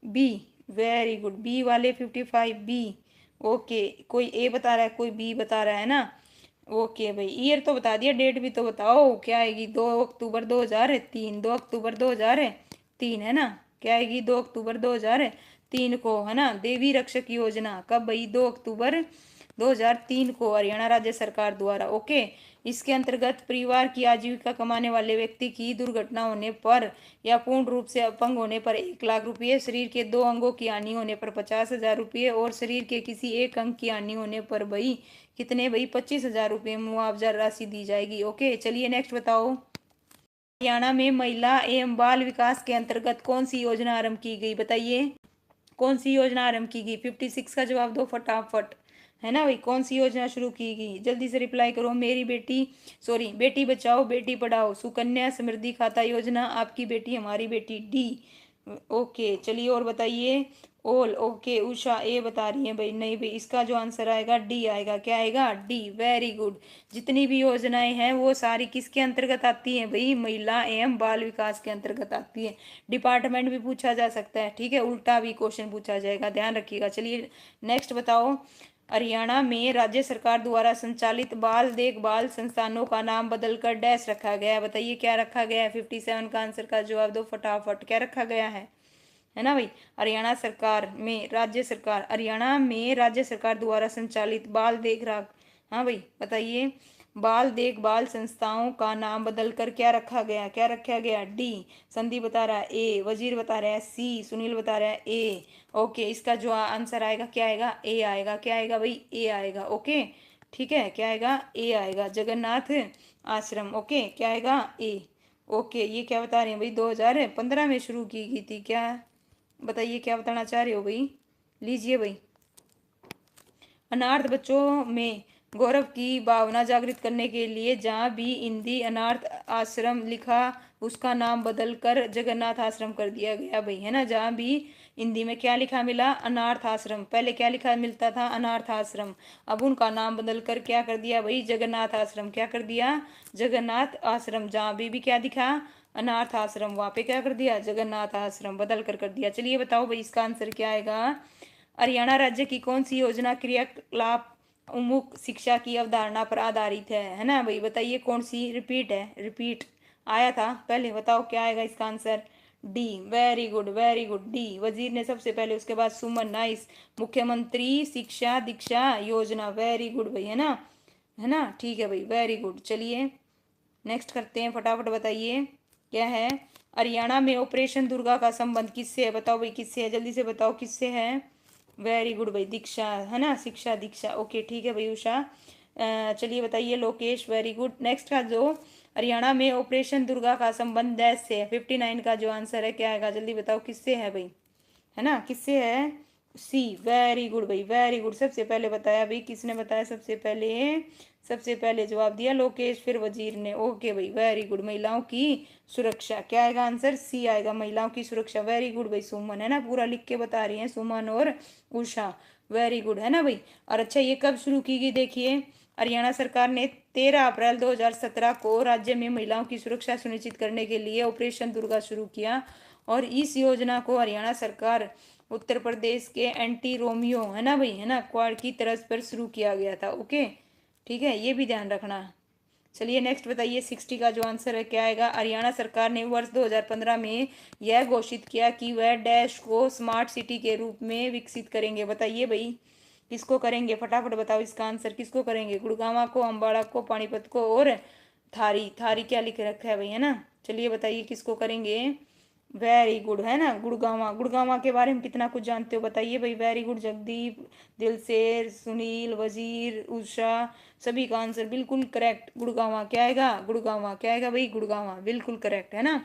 बी, वेरी गुड, बी वाले 55 बी। ओके, कोई ए बता रहा है, कोई बी बता रहा है ना। ओके भाई, ईयर तो बता दिया, डेट भी तो बताओ क्या आएगी। 2 अक्टूबर 2003, 2 अक्टूबर 2003, है ना। क्या आएगी, 2 अक्टूबर 2003 को, है ना। देवी रक्षक योजना कब भाई, 2 अक्टूबर 2003 को, हरियाणा राज्य सरकार द्वारा। ओके, इसके अंतर्गत परिवार की आजीविका कमाने वाले व्यक्ति की दुर्घटना होने पर या पूर्ण रूप से अपंग होने पर 1 लाख रुपये, शरीर के 2 अंगों की हानि होने पर 50,000 रुपये और शरीर के किसी एक अंग की हानि होने पर भाई कितने भाई, 25,000 रुपये मुआवजा राशि दी जाएगी। ओके, चलिए नेक्स्ट बताओ। हरियाणा में महिला एवं बाल विकास के अंतर्गत कौन सी योजना आरंभ की गई, बताइए। कौन सी योजना आरंभ की गई, 56 का जवाब दो फटाफट। है ना भाई, कौन सी योजना शुरू की गई, जल्दी से रिप्लाई करो। मेरी बेटी, सॉरी, बेटी बचाओ बेटी पढ़ाओ, सुकन्या समृद्धि खाता योजना, आपकी बेटी हमारी बेटी, डी। ओके, चलिए और बताइए। ओल, ओके, उषा ए बता रही है भाई, नहीं भाई, इसका जो आंसर आएगा डी आएगा, क्या आएगा, डी, वेरी गुड। जितनी भी योजनाएं हैं वो सारी किसके अंतर्गत आती हैं भाई, महिला एवं बाल विकास के अंतर्गत आती है। डिपार्टमेंट भी पूछा जा सकता है, ठीक है, उल्टा भी क्वेश्चन पूछा जाएगा, ध्यान रखिएगा। चलिए नेक्स्ट बताओ। हरियाणा में राज्य सरकार द्वारा संचालित बाल देखभाल संस्थानों का नाम बदलकर डैश रखा गया है, बताइए क्या रखा गया है। 57 का आंसर का जवाब दो फटाफट, क्या रखा गया है ना भाई। हरियाणा में राज्य सरकार द्वारा संचालित बाल देख रहा, हाँ भाई बताइए, बाल देखभाल संस्थाओं का नाम बदलकर क्या रखा गया, क्या रखा गया, डी। संदीप बता रहा है ए, वजीर बता रहा है सी, सुनील बता रहा है ए। ओके, इसका जो आंसर आएगा क्या आएगा, ए आएगा, क्या आएगा भाई, ए आएगा। ओके, ठीक है, क्या आएगा, ए आएगा, जगन्नाथ आश्रम। ओके, क्या आएगा, ए। ओके, ये क्या बता रहे हैं भाई, 2015 में शुरू की गई थी क्या, बताइए क्या बताना चाह रहे हो भाई, लीजिए भाई। अनाथ बच्चों में गौरव की भावना जागृत करने के लिए जहाँ भी हिंदी अनाथ आश्रम लिखा उसका नाम बदलकर जगन्नाथ आश्रम कर दिया गया भाई, है ना। जहाँ भी हिंदी में क्या लिखा मिला, अनाथ आश्रम, पहले क्या लिखा मिलता था, अनाथ आश्रम, अब उनका नाम बदलकर क्या कर दिया भाई, जगन्नाथ आश्रम, क्या कर दिया, जगन्नाथ आश्रम। जहाँ भी क्या दिखा, अनाथ आश्रम, वहाँ पे क्या कर दिया, जगन्नाथ आश्रम बदल कर दिया। चलिए बताओ भाई, इसका आंसर क्या आएगा। हरियाणा राज्य की कौन सी योजना क्रियाकलाप उन्मुख शिक्षा की अवधारणा पर आधारित है ना भाई, बताइए कौन सी, रिपीट है, रिपीट आया था पहले, बताओ क्या आएगा इसका answer, D, very good, very good, D. वजीर ने सबसे पहले, उसके बाद सुमन, नाइस। मुख्यमंत्री शिक्षा दीक्षा योजना, वेरी गुड भाई, है ना, ठीक है भाई, वेरी गुड। चलिए नेक्स्ट करते हैं, फटाफट बताइए क्या है। हरियाणा में ऑपरेशन दुर्गा का संबंध किससे है, बताओ भाई किससे है, जल्दी से बताओ किससे है। वेरी गुड भाई, दीक्षा, है ना, शिक्षा दीक्षा। ओके, ठीक है भाई, उषा। चलिए बताइए लोकेश, वेरी गुड। नेक्स्ट का जो हरियाणा में ऑपरेशन दुर्गा का संबंध डैश से है, 59 का जो आंसर है क्या आएगा, जल्दी बताओ किससे है भाई, है ना, किससे है, सी, वेरी गुड भाई, वेरी गुड। सबसे पहले बताया भाई, किसने बताया सबसे पहले, सबसे पहले जवाब दिया लोकेश, फिर वजीर ने। ओके भाई, वेरी गुड, महिलाओं की सुरक्षा, क्या आएगा आंसर, सी आएगा, महिलाओं की सुरक्षा, वेरी गुड भाई सुमन, है ना, पूरा लिख के बता रही हैं सुमन और उषा, वेरी गुड, है ना भाई। और अच्छा, ये कब शुरू की गई, देखिए हरियाणा सरकार ने 13 अप्रैल 2017 को राज्य में महिलाओं की सुरक्षा सुनिश्चित करने के लिए ऑपरेशन दुर्गा शुरू किया। और इस योजना को हरियाणा सरकार उत्तर प्रदेश के एंटी रोमियो, है ना भाई, है ना, क्वाड की तरफ पर शुरू किया गया था। ओके, ठीक है, ये भी ध्यान रखना। चलिए नेक्स्ट बताइए, 60 का जो आंसर है क्या आएगा। हरियाणा सरकार ने वर्ष 2015 में यह घोषित किया कि वह डैश को स्मार्ट सिटी के रूप में विकसित करेंगे, बताइए भाई किसको करेंगे, फटाफट बताओ इसका आंसर, किसको करेंगे, गुड़गांव को, अम्बाड़ा को, पानीपत को और थारी, थारी क्या लिख रखा है भाई, है ना। चलिए बताइए किसको करेंगे, वेरी गुड, है ना। गुड़गांवा, गुड़गांवा के बारे में कितना कुछ जानते हो बताइए भाई। वेरी गुड जगदीप, दिलसेर, सुनील, वजीर, उषा, सभी का आंसर बिल्कुल करेक्ट। गुड़गांवा क्या आएगा, गुड़गांवा क्या आएगा भाई, गुड़गांवा बिल्कुल करेक्ट, है ना।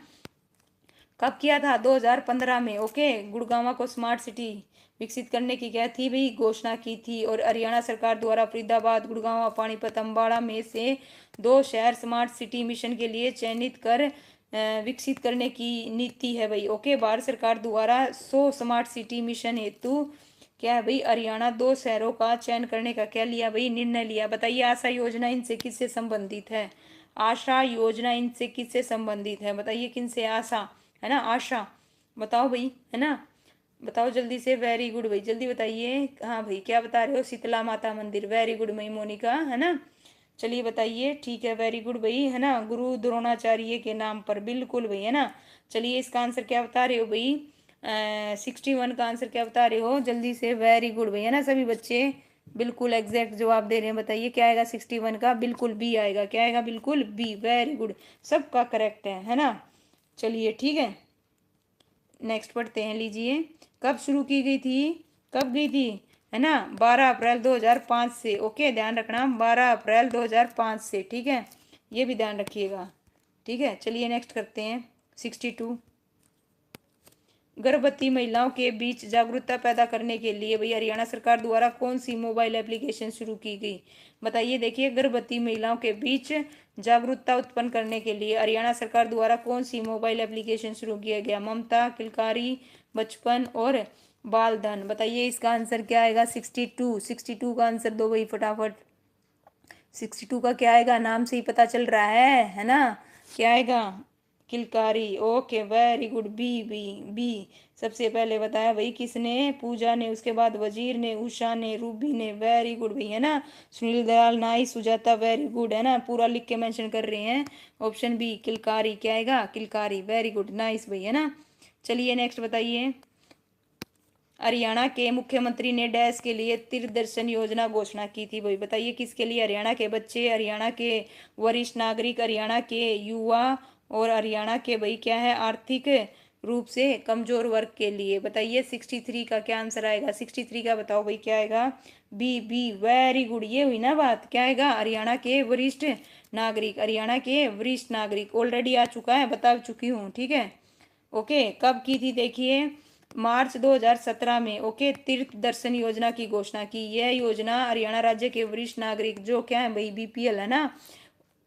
कब किया था, 2015 में। ओके, गुड़गांव को स्मार्ट सिटी विकसित करने की क्या थी भाई, घोषणा की थी। और हरियाणा सरकार द्वारा फरीदाबाद, गुड़गांव, पानीपत, अम्बाड़ा में से 2 शहर स्मार्ट सिटी मिशन के लिए चयनित कर विकसित करने की नीति है भाई। ओके, भारत सरकार द्वारा 100 स्मार्ट सिटी मिशन हेतु क्या है भाई, हरियाणा 2 शहरों का चयन करने का क्या लिया भाई, निर्णय लिया। बताइए आशा योजना इनसे किससे संबंधित है, आशा योजना इनसे किससे संबंधित है, बताइए किनसे, आशा, है ना, आशा। बताओ भाई, है ना, बताओ जल्दी से। वेरी गुड भाई, जल्दी बताइए। हाँ भाई, क्या बता रहे हो, शीतला माता मंदिर। वेरी गुड भाई मोनिका, है ना। चलिए बताइए, ठीक है, वेरी गुड भाई, है ना, गुरु द्रोणाचार्य के नाम पर, बिल्कुल भाई, है ना। चलिए इसका आंसर क्या बता रहे हो भाई, 61 का आंसर क्या बता रहे हो जल्दी से। वेरी गुड भाई, है ना, सभी बच्चे बिल्कुल एग्जैक्ट जवाब दे रहे हैं। बताइए क्या आएगा 61 का, बिल्कुल बी आएगा। क्या आएगा, बिल्कुल बी। वेरी गुड, सबका करेक्ट है ना। चलिए ठीक है, नेक्स्ट पढ़ते हैं, लीजिए। कब शुरू की गई थी, कब गई थी, है ना, 12 अप्रैल 2005 से। ओके, ध्यान रखना, 12 अप्रैल 2005 से, ठीक है, ये भी ध्यान रखिएगा, ठीक है। चलिए नेक्स्ट करते हैं, 62। गर्भवती महिलाओं के बीच जागरूकता पैदा करने के लिए भाई हरियाणा सरकार द्वारा कौन सी मोबाइल एप्लीकेशन शुरू की गई, बताइए। देखिए, गर्भवती महिलाओं के बीच जागरूकता उत्पन्न करने के लिए हरियाणा सरकार द्वारा कौन सी मोबाइल एप्लीकेशन शुरू किया गया, ममता, किलकारी, बचपन और बाल धन। बताइए इसका आंसर क्या आएगा, 62। 62 का आंसर दो भाई फटाफट। 62 का क्या आएगा, नाम से ही पता चल रहा है ना, क्या आएगा, किलकारी। Okay, very good, B B B. सबसे पहले बताया भाई किसने, पूजा ने, उसके बाद वजीर ने, उषा ने, रूबी ने। वेरी गुड भाई, है ना। Sunil Dayal, nice, Sujata, very good, है ना, पूरा लिख के मेंशन कर रहे हैं। ऑप्शन बी किलकारी, क्या आएगा, किलकारी। वेरी गुड, नाइस भाई, है ना। चलिए नेक्स्ट बताइए। हरियाणा के मुख्यमंत्री ने डैश के लिए तीर्थदर्शन योजना घोषणा की थी भाई। बताइए किसके लिए, हरियाणा के बच्चे, हरियाणा के वरिष्ठ नागरिक, हरियाणा के युवा और हरियाणा के भाई क्या है, आर्थिक रूप से कमजोर वर्ग के लिए। बताइए 63 का क्या आंसर आएगा, 63 का बताओ भाई क्या आएगा, बी बी। वेरी गुड, ये हुई ना बात, क्या आएगा, हरियाणा के वरिष्ठ नागरिक, हरियाणा के वरिष्ठ नागरिक। ऑलरेडी आ चुका है, बता चुकी हूँ, ठीक है। ओके, कब की थी देखिए, मार्च 2017 में। ओके, तीर्थ दर्शन योजना की घोषणा की। यह योजना हरियाणा राज्य के वरिष्ठ नागरिक जो क्या है भाई, बीपीएल, है ना,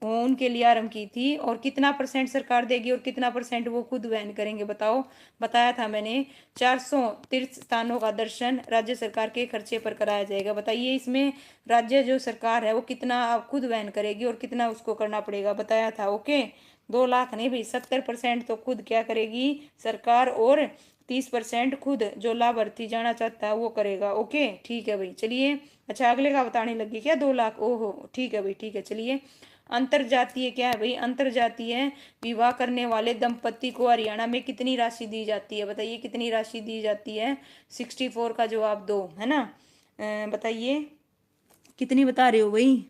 वो उनके लिए आरंभ की थी। और कितना परसेंट सरकार देगी और कितना परसेंट वो खुद वहन करेंगे, बताओ। बताया था मैंने, 400 तीर्थ स्थानों का दर्शन राज्य सरकार के खर्चे पर कराया जाएगा। बताइए इसमें राज्य जो सरकार है वो कितना खुद वहन करेगी और कितना उसको करना पड़ेगा, बताया था। ओके, 2 लाख नहीं भाई, 70% तो खुद क्या करेगी सरकार, और 30% खुद जो लाभार्थी जाना चाहता है वो करेगा। ओके, ठीक है भाई, चलिए। अच्छा, अगले का बताने लगी क्या, 2 लाख, ओहो, ठीक है भाई, ठीक है, चलिए। अंतरजातीय क्या है भाई, अंतरजातीय विवाह करने वाले दंपति को हरियाणा में कितनी राशि दी जाती है, बताइए कितनी राशि दी जाती है। 64 का जवाब दो, है ना। बताइए कितनी बता रहे हो भाई,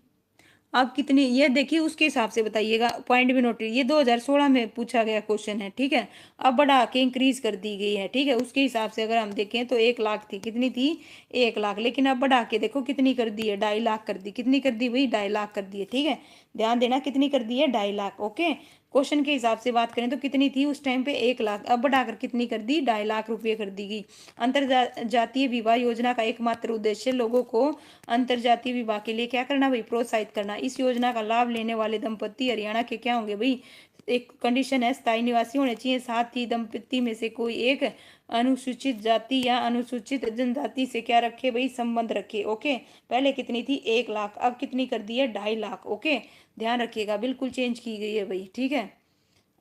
आप कितनी, ये देखिए उसके हिसाब से बताइएगा, पॉइंट भी नोट, ये 2016 में पूछा गया क्वेश्चन है, ठीक है। अब बढ़ा के इंक्रीज कर दी गई है, ठीक है, उसके हिसाब से अगर हम देखें तो 1 लाख थी, कितनी थी, 1 लाख, लेकिन अब बढ़ा के देखो कितनी कर दी है, 2.5 लाख कर दी। कितनी कर दी भाई, 2.5 लाख कर दी है, ठीक है, ध्यान देना, कितनी कर दी है, 2.5 लाख। ओके, क्वेश्चन के हिसाब से बात करें तो कितनी थी उस टाइम पे, 1 लाख, अब बढ़ाकर कितनी कर दी, 2.5 लाख रुपये कर दी गई। अंतरजातीय विवाह योजना का एकमात्र उद्देश्य लोगों को अंतरजातीय विवाह के लिए क्या करना भाई, प्रोत्साहित करना। इस योजना का लाभ लेने वाले दंपति हरियाणा के क्या होंगे भाई, एक कंडीशन है, स्थायी निवासी होने चाहिए, साथ ही दंपति में से कोई एक अनुसूचित जाति या अनुसूचित जनजाति से क्या रखे भाई, संबंध रखे। ओके, पहले कितनी थी, 1 लाख, अब कितनी कर दी है, 2.5 लाख। ओके, ध्यान रखिएगा, बिल्कुल चेंज की गई है भाई, ठीक है,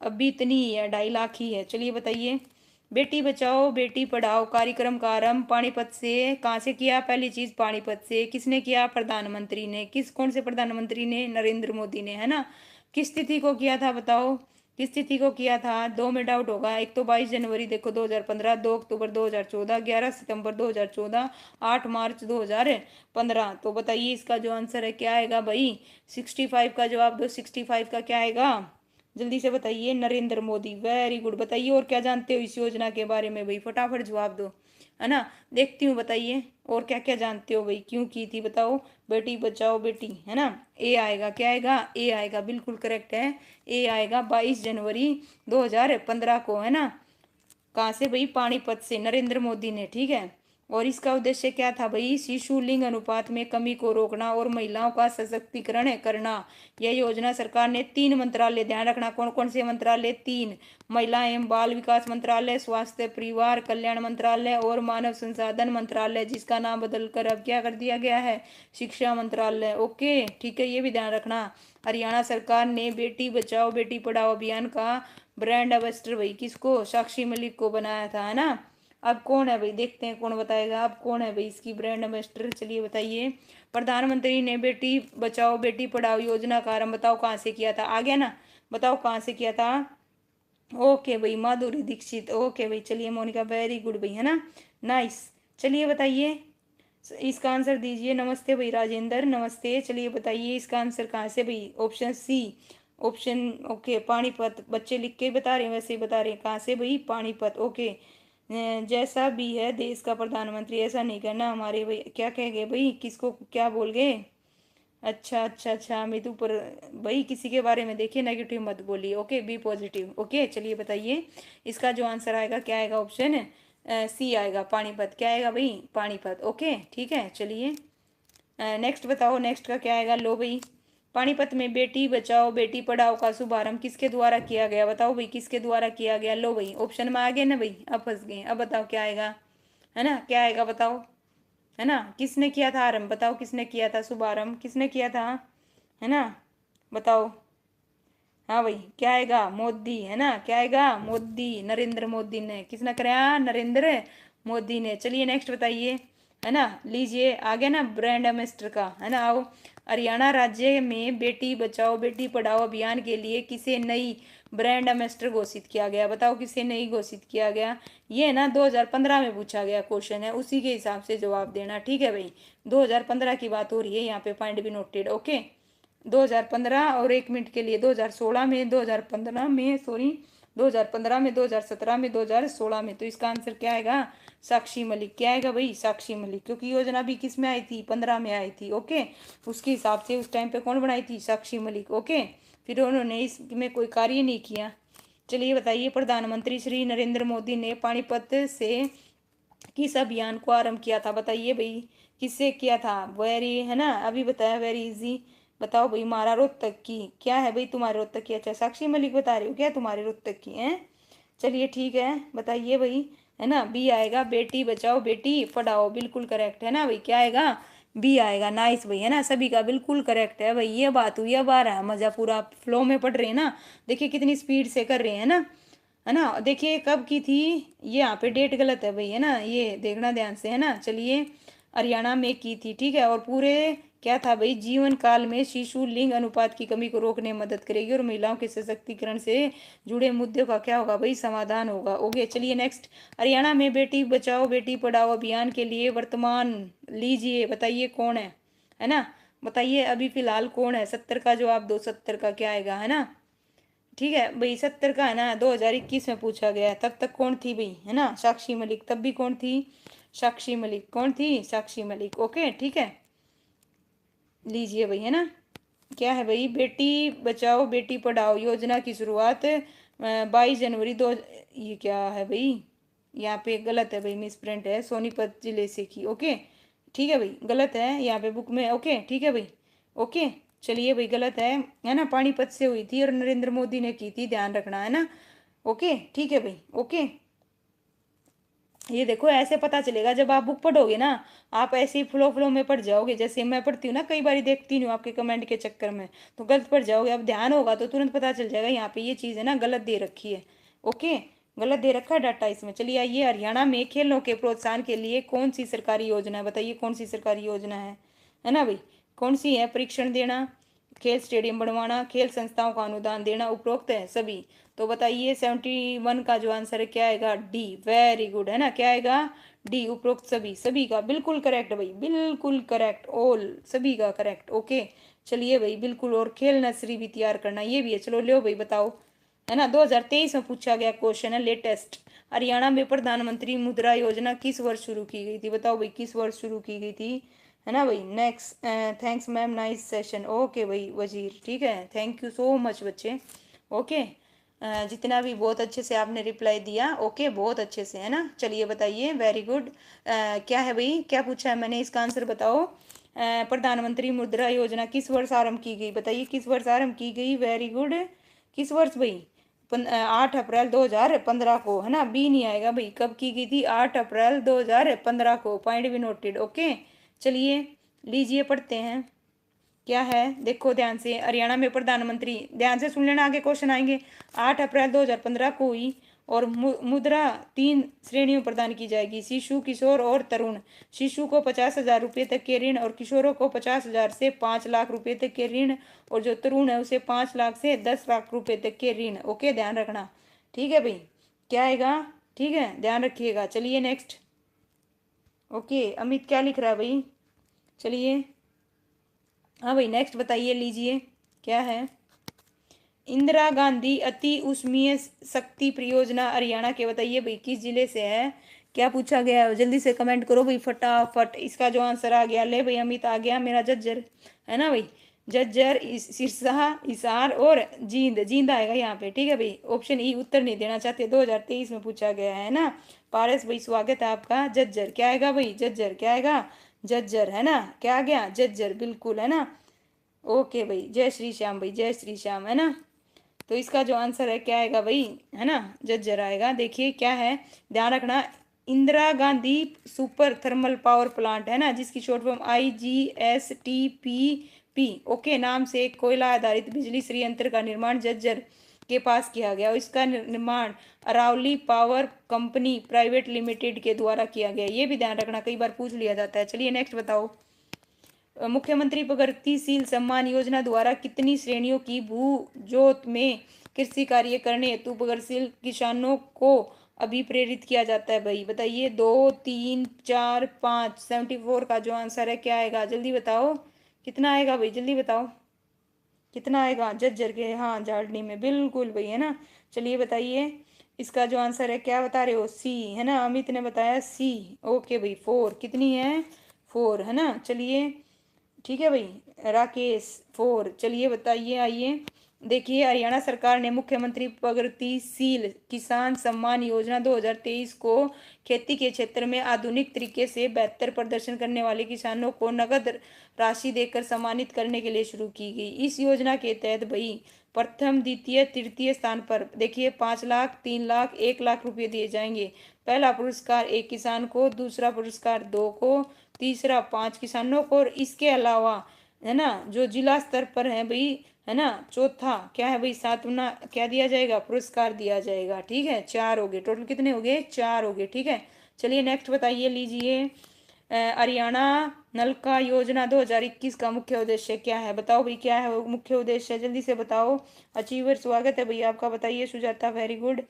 अब भी इतनी ही है, 2.5 लाख ही है। चलिए बताइए, बेटी बचाओ बेटी पढ़ाओ कार्यक्रम का आरंभ पानीपत से कहाँ से किया, पहली चीज पानीपत से। किसने किया, प्रधानमंत्री ने। किस, कौन से प्रधानमंत्री ने, नरेंद्र मोदी ने, है ना। किस तिथि को किया था बताओ, किस तिथि को किया था, दो में डाउट होगा। एक तो 22 जनवरी देखो 2015, 2 अक्टूबर 2014, 11 सितंबर 2014, 8 मार्च 2015। तो बताइए इसका जो आंसर है क्या आएगा भाई, 65 का जवाब दो, 65 का क्या आएगा, जल्दी से बताइए, नरेंद्र मोदी, वेरी गुड। बताइए और क्या जानते हो इस योजना के बारे में भाई, फटाफट जवाब दो, है ना। देखती हूँ, बताइए और क्या क्या जानते हो भाई, क्यों की थी बताओ। बेटी बचाओ बेटी, है ना। ए आएगा, क्या आएगा, ए आएगा, बिल्कुल करेक्ट है। ए आएगा 22 जनवरी 2015 को, है ना। कहाँ से भाई, पानीपत से, नरेंद्र मोदी ने, ठीक है। और इसका उद्देश्य क्या था भाई, शिशु लिंग अनुपात में कमी को रोकना और महिलाओं का सशक्तिकरण करना। यह योजना सरकार ने 3 मंत्रालय, ध्यान रखना कौन कौन से मंत्रालय, 3, महिला एवं बाल विकास मंत्रालय, स्वास्थ्य परिवार कल्याण मंत्रालय और मानव संसाधन मंत्रालय, जिसका नाम बदलकर अब क्या कर दिया गया है, शिक्षा मंत्रालय। ओके, ठीक है, ये भी ध्यान रखना। हरियाणा सरकार ने बेटी बचाओ बेटी पढ़ाओ अभियान का ब्रांड एम्बेसडर भाई किसको, साक्षी मलिक को बनाया था, है ना। अब कौन है भाई, देखते हैं कौन बताएगा। अब कौन है भाई इसकी ब्रांड एम्बेसडर, चलिए बताइए। प्रधानमंत्री ने बेटी बचाओ बेटी पढ़ाओ योजना का आरंभ बताओ कहाँ से किया था, आ गया ना, बताओ कहाँ से किया था। ओके भाई, माधुरी दीक्षित। ओके भाई, चलिए मोनिका, वेरी गुड भाई, है ना, नाइस। चलिए बताइए इसका आंसर दीजिए। नमस्ते भाई राजेंद्र, नमस्ते। चलिए बताइए इसका आंसर कहाँ से भाई, option C, option okay, Panipat. बच्चे लिख के बता रहे हैं, वैसे ही बता रहे हैं, कहाँ से भाई, पानीपत। ओके, जैसा भी है देश का प्रधानमंत्री, ऐसा नहीं करना हमारे भाई, क्या कह गए भाई, किसको क्या बोल गए। अच्छा अच्छा अच्छा, मितू पर भाई किसी के बारे में देखिए नेगेटिव मत बोलिए, ओके, बी पॉजिटिव। ओके, चलिए बताइए इसका जो आंसर आएगा क्या आएगा, ऑप्शन सी आएगा, पानीपत। क्या आएगा भाई, पानीपत। ओके, ठीक है, चलिए नेक्स्ट बताओ, नेक्स्ट का क्या आएगा। लो भाई, पानीपत में बेटी बचाओ बेटी पढ़ाओ का शुभारंभ किसके द्वारा किया गया, बताओ भाई किसके द्वारा किया गया। लो भाई, ऑप्शन में आ गए ना भाई, अब फंस गए, अब बताओ क्या आएगा, है ना, क्या आएगा बताओ, है ना। किसने किया था आरंभ, बताओ किसने किया था शुभारंभ, किसने किया था, है ना, बताओ। हाँ भाई, क्या आएगा, मोदी, है ना, क्या आएगा, मोदी, नरेंद्र मोदी ने, किसने कराया, नरेंद्र मोदी ने। चलिए नेक्स्ट बताइए, है ना। लीजिए आ गया ना ब्रांड एम्बेसडर का, है ना। आओ, हरियाणा राज्य में बेटी बचाओ बेटी पढ़ाओ अभियान के लिए किसे नई ब्रांड एम्बेसडर घोषित किया गया, बताओ किसे नई घोषित किया गया। ये ना 2015 में पूछा गया क्वेश्चन है, उसी के हिसाब से जवाब देना, ठीक है भाई। 2015 की बात हो रही है यहाँ पे, पॉइंट भी नोटेड। ओके, 2015 और 1 मिनट के लिए, 2016 में, 2015 में, सॉरी, 2015 में, 2017 में, 2016 में, तो इसका आंसर क्या आएगा, साक्षी मलिक। क्या आएगा भाई, साक्षी मलिक, क्योंकि योजना भी किस में आई थी, 15 में आई थी। ओके, उसके हिसाब से उस टाइम पे कौन बनाई थी, साक्षी मलिक। ओके, फिर उन्होंने इसमें कोई कार्य नहीं किया। चलिए बताइए, प्रधानमंत्री श्री नरेंद्र मोदी ने पानीपत से किस अभियान को आरंभ किया था, बताइए भाई किससे किया था। वेरी, है ना, अभी बताया, वेरी इजी। बताओ भाई, मारा रोहतक की, क्या है भाई तुम्हारे रोहतक की, अच्छा साक्षी मलिक बता रही हो क्या तुम्हारे रोहतक की है। चलिए ठीक है, बताइए भाई, है ना। बी आएगा, बेटी बचाओ बेटी पढ़ाओ, बिल्कुल करेक्ट, है ना भाई, क्या आएगा, बी आएगा। नाइस भाई, है ना, सभी का बिल्कुल करेक्ट है भाई। ये बात हुई, अब आ रहा है मजा, पूरा फ्लो में पढ़ रहे हैं ना, देखिए कितनी स्पीड से कर रहे हैं ना, है ना। देखिए कब की थी, ये यहाँ पे डेट गलत है भाई, है ना, ये देखना ध्यान से, है ना। चलिए, हरियाणा में की थी, ठीक है। और पूरे क्या था भाई, जीवन काल में शिशु लिंग अनुपात की कमी को रोकने में मदद करेगी और महिलाओं के सशक्तिकरण से जुड़े मुद्दों का क्या होगा भाई, समाधान होगा। ओके, चलिए नेक्स्ट, हरियाणा में बेटी बचाओ बेटी पढ़ाओ अभियान के लिए वर्तमान, लीजिए बताइए कौन है ना, बताइए अभी फिलहाल कौन है, 70 का जवाब दो, 70 का क्या आएगा, है ना। ठीक है भाई, 70 का, है ना, 2021 में पूछा गया है, तब तक कौन थी भाई, है ना, साक्षी मलिक। तब भी कौन थी, साक्षी मलिक। कौन थी, साक्षी मलिक। ओके, ठीक है, लीजिए भाई, है ना। क्या है भाई, बेटी बचाओ बेटी पढ़ाओ योजना की शुरुआत 22 जनवरी दो, ये क्या है भाई, यहाँ पे गलत है भाई, मिस प्रिंट है, सोनीपत जिले से की। ओके, ठीक है भाई, गलत है यहाँ पे बुक में। ओके, ठीक है भाई, ओके, चलिए भाई, गलत है ना, पानीपत से हुई थी और नरेंद्र मोदी ने की थी, ध्यान रखना, है ना। ओके, ठीक है भाई, ओके। ये देखो ऐसे पता चलेगा जब आप बुक पढ़ोगे ना, आप ऐसे ही फ्लो फ्लो में पढ़ जाओगे, जैसे मैं पढ़ती हूँ ना, कई बार देखती हूँ आपके कमेंट के चक्कर में, तो गलत पढ़ जाओगे। अब ध्यान होगा तो तुरंत पता चल जाएगा, यहाँ पे ये चीज़ है ना गलत दे रखी है। ओके, गलत दे रखा है डाटा इसमें। चलिए आइए, हरियाणा में खेलों के प्रोत्साहन के लिए कौन सी सरकारी योजना है, बताइए कौन सी सरकारी योजना है ना भाई, कौन सी है, परीक्षण देना, खेल स्टेडियम बनवाना, खेल संस्थाओं का अनुदान देना, उपरोक्त है सभी। तो बताइए 71 का जो आंसर है क्या आएगा, डी, वेरी गुड, है ना, क्या आएगा, डी, उपरोक्त सभी, सभी का बिल्कुल करेक्ट भाई, बिल्कुल करेक्ट, ऑल, सभी का करेक्ट। ओके, चलिए भाई बिल्कुल, और खेल नर्सरी भी तैयार करना, ये भी है। चलो लो भाई बताओ, है ना, 2023 में पूछा गया क्वेश्चन है लेटेस्ट। हरियाणा में प्रधानमंत्री मुद्रा योजना किस वर्ष शुरू की गई थी? बताओ भाई किस वर्ष शुरू की गई थी, है ना भाई। Next, thanks ma'am, nice session. Okay भाई वजीर, ठीक है, थैंक यू सो मच बच्चे। ओके, जितना भी बहुत अच्छे से आपने रिप्लाई दिया, ओके, बहुत अच्छे से, है ना। चलिए बताइए, वेरी गुड। क्या है भाई, क्या पूछा है मैंने, इसका आंसर बताओ। प्रधानमंत्री मुद्रा योजना किस वर्ष आरंभ की गई? बताइए किस वर्ष आरंभ की गई, वेरी गुड। किस वर्ष भाई? 8 अप्रैल 2015 को, है ना। बी नहीं आएगा भाई, कब की गई थी? 8 अप्रैल 2015 को, पॉइंट भी नोटेड। ओके, चलिए लीजिए पढ़ते हैं। क्या है देखो ध्यान से, हरियाणा में प्रधानमंत्री, ध्यान से सुन लेना, आगे क्वेश्चन आएंगे। 8 अप्रैल 2015 को हुई, और मुद्रा 3 श्रेणियों में प्रदान की जाएगी, शिशु, किशोर और तरुण। शिशु को 50,000 रुपये तक के ऋण, और किशोरों को 50,000 से 5 लाख रुपये तक के ऋण, और जो तरुण है उसे 5 लाख से 10 लाख रुपये तक के ऋण। ओके, ध्यान रखना, ठीक है भाई। क्या आएगा, ठीक है, ध्यान रखिएगा। चलिए नेक्स्ट। ओके, अमित क्या लिख रहा है भाई? चलिए, हाँ भाई नेक्स्ट बताइए, लीजिए क्या है। इंदिरा गांधी अति उष्मीय शक्ति परियोजना हरियाणा के, बताइए भाई किस जिले से है? क्या पूछा गया है, जल्दी से कमेंट करो भाई फटाफट। इसका जो आंसर आ गया, ले भाई अमित आ गया मेरा, झज्जर, है ना भाई। झज्जर, सिरसा, हिसार और जींद, जींद आएगा यहाँ पे, ठीक है भाई। ऑप्शन ई उत्तर नहीं देना चाहते, 2023 में पूछा गया है ना। पारस भाई स्वागत है आपका। झज्जर क्या आएगा भाई, झज्जर क्या आएगा, झज्जर, है ना। क्या आ गया, झज्जर, बिल्कुल, है ना। ओके भाई, जय श्री श्याम भाई, जय श्री श्याम, है ना। तो इसका जो आंसर है क्या आएगा भाई, है ना, जज्जर आएगा। देखिए क्या है, ध्यान रखना, Indira Gandhi super thermal power plant, है ना, जिसकी शॉर्ट फॉर्म IGSTPP, ओके, नाम से एक कोयला आधारित बिजली संयंत्र का निर्माण जज्जर के पास किया गया, और इसका निर्माण Aravali power company private limited के द्वारा किया गया। ये भी ध्यान रखना, कई बार पूछ लिया जाता है। चलिए नेक्स्ट बताओ। मुख्यमंत्री प्रगतिशील सम्मान योजना द्वारा कितनी श्रेणियों की भू जोत में कृषि कार्य करने हेतु प्रगतिशील किसानों को अभिप्रेरित किया जाता है भाई? बताइए, 2, 3, 4, 5, 74 का जो आंसर है क्या आएगा, जल्दी बताओ, कितना आएगा भाई, जल्दी बताओ, कितना आएगा? झज्जर के, हाँ, झारखंड में, बिल्कुल भाई, है ना। चलिए बताइए, इसका जो आंसर है क्या बता रहे हो, सी, है ना। अमित ने बताया सी। ओके भाई, 4, कितनी है, 4, है ना। चलिए ठीक है भाई, राकेश 4। चलिए बताइए, आइए देखिए, हरियाणा सरकार ने मुख्यमंत्री प्रगतिशील किसान सम्मान योजना 2023 को खेती के क्षेत्र में आधुनिक तरीके से बेहतर प्रदर्शन करने वाले किसानों को नगद राशि देकर सम्मानित करने के लिए शुरू की गई। इस योजना के तहत भाई प्रथम, द्वितीय, तृतीय स्थान पर देखिए 5 लाख, 3 लाख, 1 लाख रुपये दिए जाएंगे। पहला पुरस्कार 1 किसान को, दूसरा पुरस्कार 2 को, तीसरा 5 किसानों को, और इसके अलावा, है ना, जो जिला स्तर पर है भाई, है ना, चौथा क्या है भाई, सातवां क्या दिया जाएगा, पुरस्कार दिया जाएगा। ठीक है, 4 हो गए टोटल, कितने हो गए, 4 हो गए, ठीक है। चलिए नेक्स्ट बताइए, लीजिए। हरियाणा नलका योजना 2021 का मुख्य उद्देश्य क्या है? बताओ भाई क्या है वो मुख्य उद्देश्य, जल्दी से बताओ। अचीवर स्वागत है भाई आपका, बताइए। सुजाता, वेरी गुड,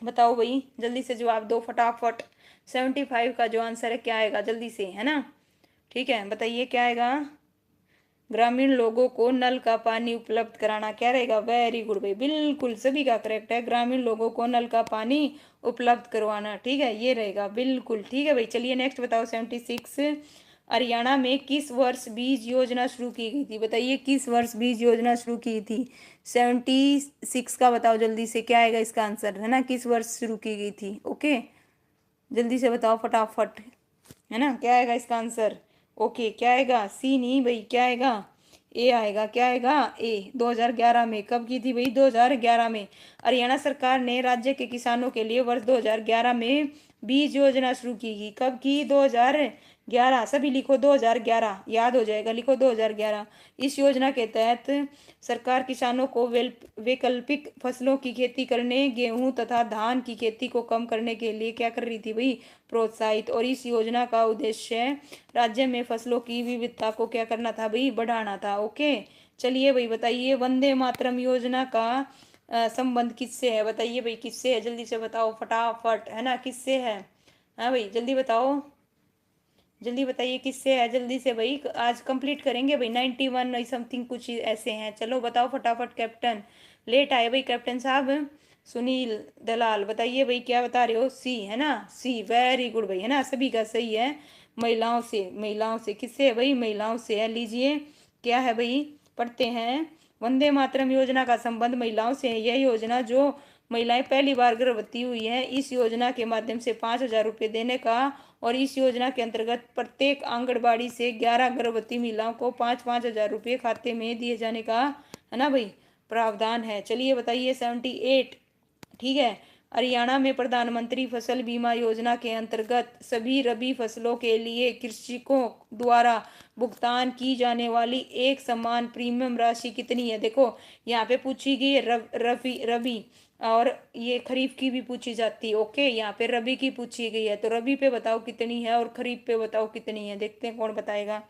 बताओ भाई, जल्दी से जवाब दो फटाफट। 75 का जो आंसर है क्या आएगा, जल्दी से, है ना। ठीक है, बताइए क्या आएगा। ग्रामीण लोगों को नल का पानी उपलब्ध कराना, क्या रहेगा, वेरी गुड भाई, बिल्कुल सभी का करेक्ट है, ग्रामीण लोगों को नल का पानी उपलब्ध करवाना, ठीक है, ये रहेगा बिल्कुल, ठीक है भाई। चलिए नेक्स्ट बताओ। 76, हरियाणा में किस वर्ष बीज योजना शुरू की गई थी? बताइए किस वर्ष बीज योजना शुरू की थी? 76 का बताओ जल्दी से, क्या आएगा इसका आंसर, है ना, किस वर्ष शुरू की गई थी? ओके, जल्दी से बताओ फटाफट, है ना, क्या आएगा इसका आंसर? ओके, क्या आएगा, सी नहीं भाई, क्या आएगा, ए आएगा। क्या आएगा, ए। 2011 में, कब की थी भाई, 2011 में। हरियाणा सरकार ने राज्य के किसानों के लिए वर्ष 2011 में बीज योजना शुरू की। कब की, 2011, सभी लिखो 2011, याद हो जाएगा, लिखो 2011। इस योजना के तहत सरकार किसानों को वैकल्पिक फसलों की खेती करने, गेहूं तथा धान की खेती को कम करने के लिए क्या कर रही थी भाई, प्रोत्साहित। और इस योजना का उद्देश्य राज्य में फसलों की विविधता को क्या करना था भाई, बढ़ाना था। ओके, चलिए भाई बताइए, वंदे मातरम योजना का संबंध किससे है? बताइए भाई किससे है, जल्दी से बताओ फटाफट, है ना, किससे है? हाँ भाई जल्दी बताओ, जल्दी बताइए किससे है, जल्दी से भाई, आज कंप्लीट करेंगे भाई। 91 समथिंग कुछ ऐसे हैं। चलो बताओ फटाफट। कैप्टन लेट आए भाई, कैप्टन साहब। सुनील दलाल बताइए भाई क्या बता रहे हो। सी है ना, सी वेरी गुड भाई, है ना, सभी का सही है। महिलाओं से, महिलाओं से किससे है भाई, महिलाओं से है। लीजिए क्या है भाई, पढ़ते हैं। वंदे मातरम योजना का संबंध महिलाओं से है। यह योजना जो महिलाएं पहली बार गर्भवती हुई है, इस योजना के माध्यम से 5,000 रुपये देने का, और इस योजना के अंतर्गत प्रत्येक आंगनबाड़ी से 11 गर्भवती महिलाओं को 5,000 रुपये खाते में दिए जाने का, है ना भाई, प्रावधान है। चलिए बताइए 78। ठीक है। हरियाणा में प्रधानमंत्री फसल बीमा योजना के अंतर्गत सभी रबी फसलों के लिए कृषकों द्वारा भुगतान की जाने वाली एक समान प्रीमियम राशि कितनी है। देखो यहाँ पे पूछी गई है रबी रबी, और ये खरीफ की भी पूछी जाती है। ओके, यहाँ पे रबी की पूछी गई है, तो रबी पे बताओ कितनी है और खरीफ पे बताओ कितनी है। देखते हैं कौन बताएगा।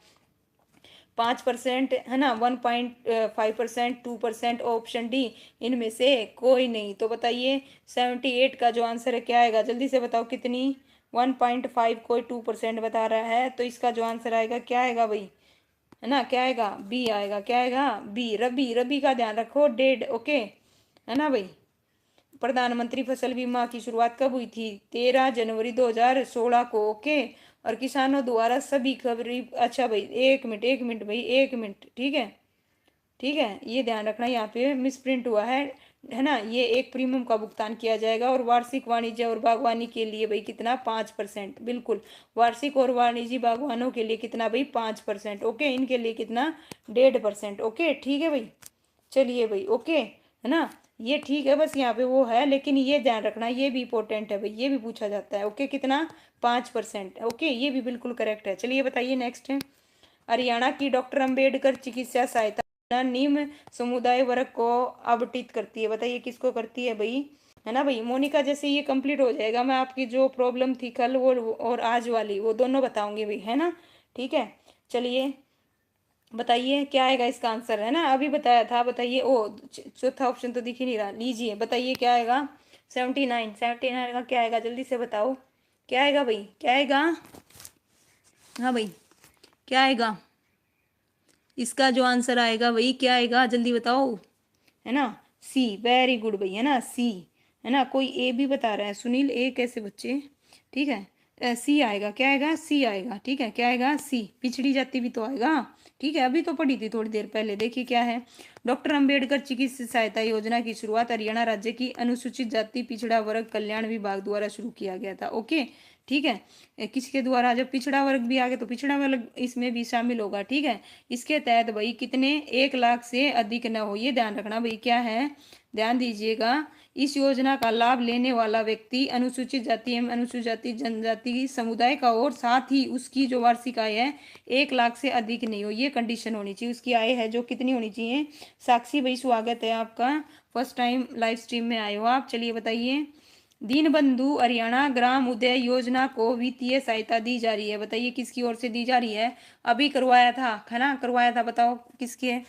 5% है ना, 1.5%, 2%, ऑप्शन डी इनमें से कोई नहीं। तो बताइए 78 का जो आंसर है क्या आएगा, जल्दी से बताओ कितनी। 1.5, कोई 2% बता रहा है, तो इसका जो आंसर आएगा क्या आएगा भाई, है ना, क्या आएगा, बी आएगा। क्या आएगा, बी, रबी। रबी का ध्यान रखो, डेड। ओके, है ना भाई। प्रधानमंत्री फसल बीमा की शुरुआत कब हुई थी, 13 जनवरी 2016 को। ओके, और किसानों द्वारा सभी खरीफ, अच्छा भाई, एक मिनट, एक मिनट भाई, एक मिनट। ठीक है, ठीक है, ये ध्यान रखना, यहाँ पे मिस प्रिंट हुआ है ना। ये एक प्रीमियम का भुगतान किया जाएगा, और वार्षिक वाणिज्य और बागवानी के लिए भाई कितना, 5%। बिल्कुल, वार्षिक और वाणिज्य बागवानों के लिए कितना भाई, 5%। ओके, इनके लिए कितना, 1.5%। ओके, ठीक है भाई। चलिए भाई, ओके, है ना, ये ठीक है। बस यहाँ पे वो है, लेकिन ये ध्यान रखना, ये भी इंपॉर्टेंट है भाई, ये भी पूछा जाता है। ओके, कितना, 5%। ओके, ये भी बिल्कुल करेक्ट है। चलिए बताइए नेक्स्ट है। हरियाणा की डॉक्टर अंबेडकर चिकित्सा सहायता निम्न समुदाय वर्ग को आवंटित करती है। बताइए किसको करती है भाई, है ना भाई। मोनिका, जैसे ये कंप्लीट हो जाएगा, मैं आपकी जो प्रॉब्लम थी कल वो और आज वाली, वो दोनों बताऊंगी भाई, है ना। ठीक है, चलिए बताइए क्या आएगा इसका आंसर, है ना, अभी बताया था। बताइए, ओ चौथा ऑप्शन तो दिख ही नहीं रहा। लीजिए बताइए क्या आएगा। 79, 79 का क्या आएगा, जल्दी से बताओ क्या आएगा भाई, क्या आएगा। हाँ भाई, क्या आएगा इसका जो आंसर आएगा भाई, क्या आएगा जल्दी बताओ, है ना। सी, वेरी गुड भाई, है ना, सी, है ना। कोई ए भी बता रहा है, सुनील ए कैसे बच्चे। ठीक है, सी आएगा। क्या आएगा, सी आएगा। ठीक है, क्या आएगा, सी। पिछड़ी जाति भी तो आएगा। ठीक है, अभी तो पढ़ी थी थोड़ी देर पहले। देखिए क्या है, डॉक्टर अंबेडकर चिकित्सा सहायता योजना की शुरुआत हरियाणा राज्य की अनुसूचित जाति पिछड़ा वर्ग कल्याण विभाग द्वारा शुरू किया गया था। ओके, ठीक है, किसके द्वारा, जब पिछड़ा वर्ग भी आ गया तो पिछड़ा वर्ग इसमें भी शामिल होगा। ठीक है, इसके तहत भाई कितने, 1 लाख से अधिक न हो, ये ध्यान रखना भाई। क्या है, ध्यान दीजिएगा। इस योजना का लाभ लेने वाला व्यक्ति अनुसूचित जाति एवं अनुसूचित जाति जनजाति समुदाय का, और साथ ही उसकी जो वार्षिक आय है 1 लाख से अधिक नहीं हो, ये कंडीशन होनी चाहिए। उसकी आय है जो कितनी होनी चाहिए। साक्षी भाई स्वागत है आपका, फर्स्ट टाइम लाइव स्ट्रीम में आए हो आप। चलिए बताइए, दीनबंधु हरियाणा ग्राम उदय योजना को वित्तीय सहायता दी जा रही है। बताइए किसकी ओर से दी जा रही है। अभी करवाया था, है ना, करवाया था। बताओ किसकी है,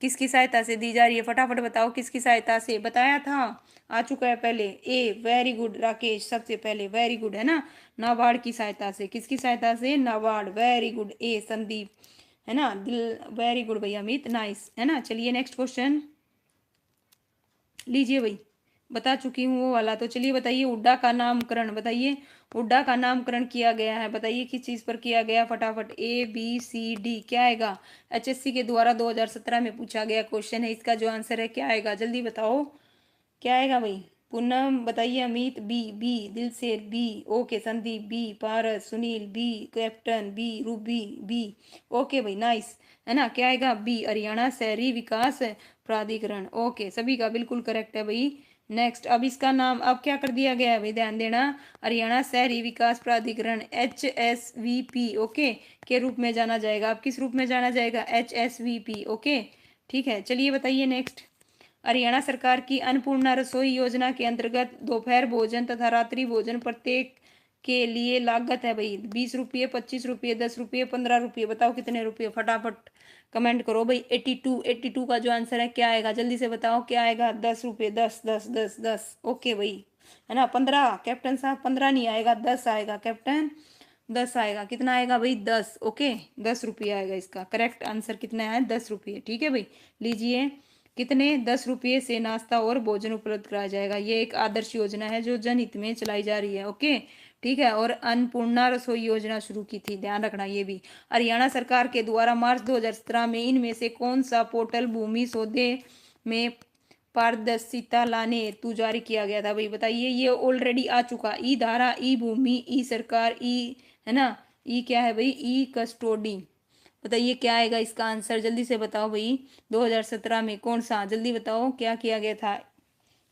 किसकी सहायता से दी जा रही है, फटाफट बताओ किसकी सहायता से। बताया था, आ चुका है पहले। ए, वेरी गुड राकेश, सबसे पहले, वेरी गुड, है ना। नाबार्ड की सहायता से, किसकी सहायता से, नाबार्ड, वेरी गुड। ए संदीप, है ना, दिल, वेरी गुड भैया, अमित, नाइस, है ना। चलिए नेक्स्ट क्वेश्चन लीजिए भाई, बता चुकी हूँ वो वाला। तो चलिए बताइए, हुड्डा का नामकरण बताइए, हुड्डा का नामकरण किया गया है। बताइए किस चीज पर किया गया, फटाफट। ए बी सी डी, क्या आएगा। एचएससी के द्वारा 2017 में पूछा गया क्वेश्चन है, इसका जो आंसर है क्या आएगा, जल्दी बताओ क्या आएगा भाई। पूनम बताइए, Amit B, B Dilser B, okay, Sandeep B, Paras, Sunil B, captain B, Ruby B. Okay भाई, नाइस, है ना। क्या आएगा, बी, हरियाणा शहरी विकास प्राधिकरण। ओके, सभी का बिल्कुल करेक्ट है भाई। नेक्स्ट, अब इसका नाम अब क्या कर दिया गया है भाई, ध्यान देना। हरियाणा शहरी विकास प्राधिकरण, HSVP, ओके, के रूप में जाना जाएगा। अब किस रूप में जाना जाएगा, HSVP। ओके, ठीक है, चलिए बताइए नेक्स्ट। हरियाणा सरकार की अन्नपूर्णा रसोई योजना के अंतर्गत दोपहर भोजन तथा रात्रि भोजन प्रत्येक के लिए लागत है भाई 20 रुपये, 25 रुपये, 10 रुपये, 15 रुपये। बताओ कितने रुपये, फटाफट कमेंट करो भाई। 82, 82 का जो आंसर है क्या आएगा, जल्दी से बताओ क्या आएगा। 10 रुपये, 10, 10, 10, 10। ओके भाई, है ना। 15, कैप्टन साहब 15 नहीं आएगा, 10 आएगा कैप्टन। 10 आएगा। कितना आएगा भाई? 10। ओके, 10 रुपये आएगा इसका। करेक्ट आंसर कितना है? 10 रुपये। ठीक है भाई, लीजिए। कितने? 10 रुपये से नाश्ता और भोजन उपलब्ध कराया जाएगा। ये एक आदर्श योजना है जो जनहित में चलाई जा रही है। ओके, ठीक है। और अन्नपूर्णा रसोई योजना शुरू की थी, ध्यान रखना ये भी। हरियाणा सरकार के द्वारा मार्च 2017 में इनमें से कौन सा पोर्टल भूमि सौदे में पारदर्शिता लाने हेतु जारी किया गया था? भाई बताइए। ये ऑलरेडी आ चुका। ई धारा, ई भूमि, ई सरकार, ई, है ना, ई क्या है भाई? ई कस्टोडी। बताइए क्या आएगा इसका आंसर? जल्दी से बताओ भाई। 2017 में कौन सा? जल्दी बताओ क्या किया गया था?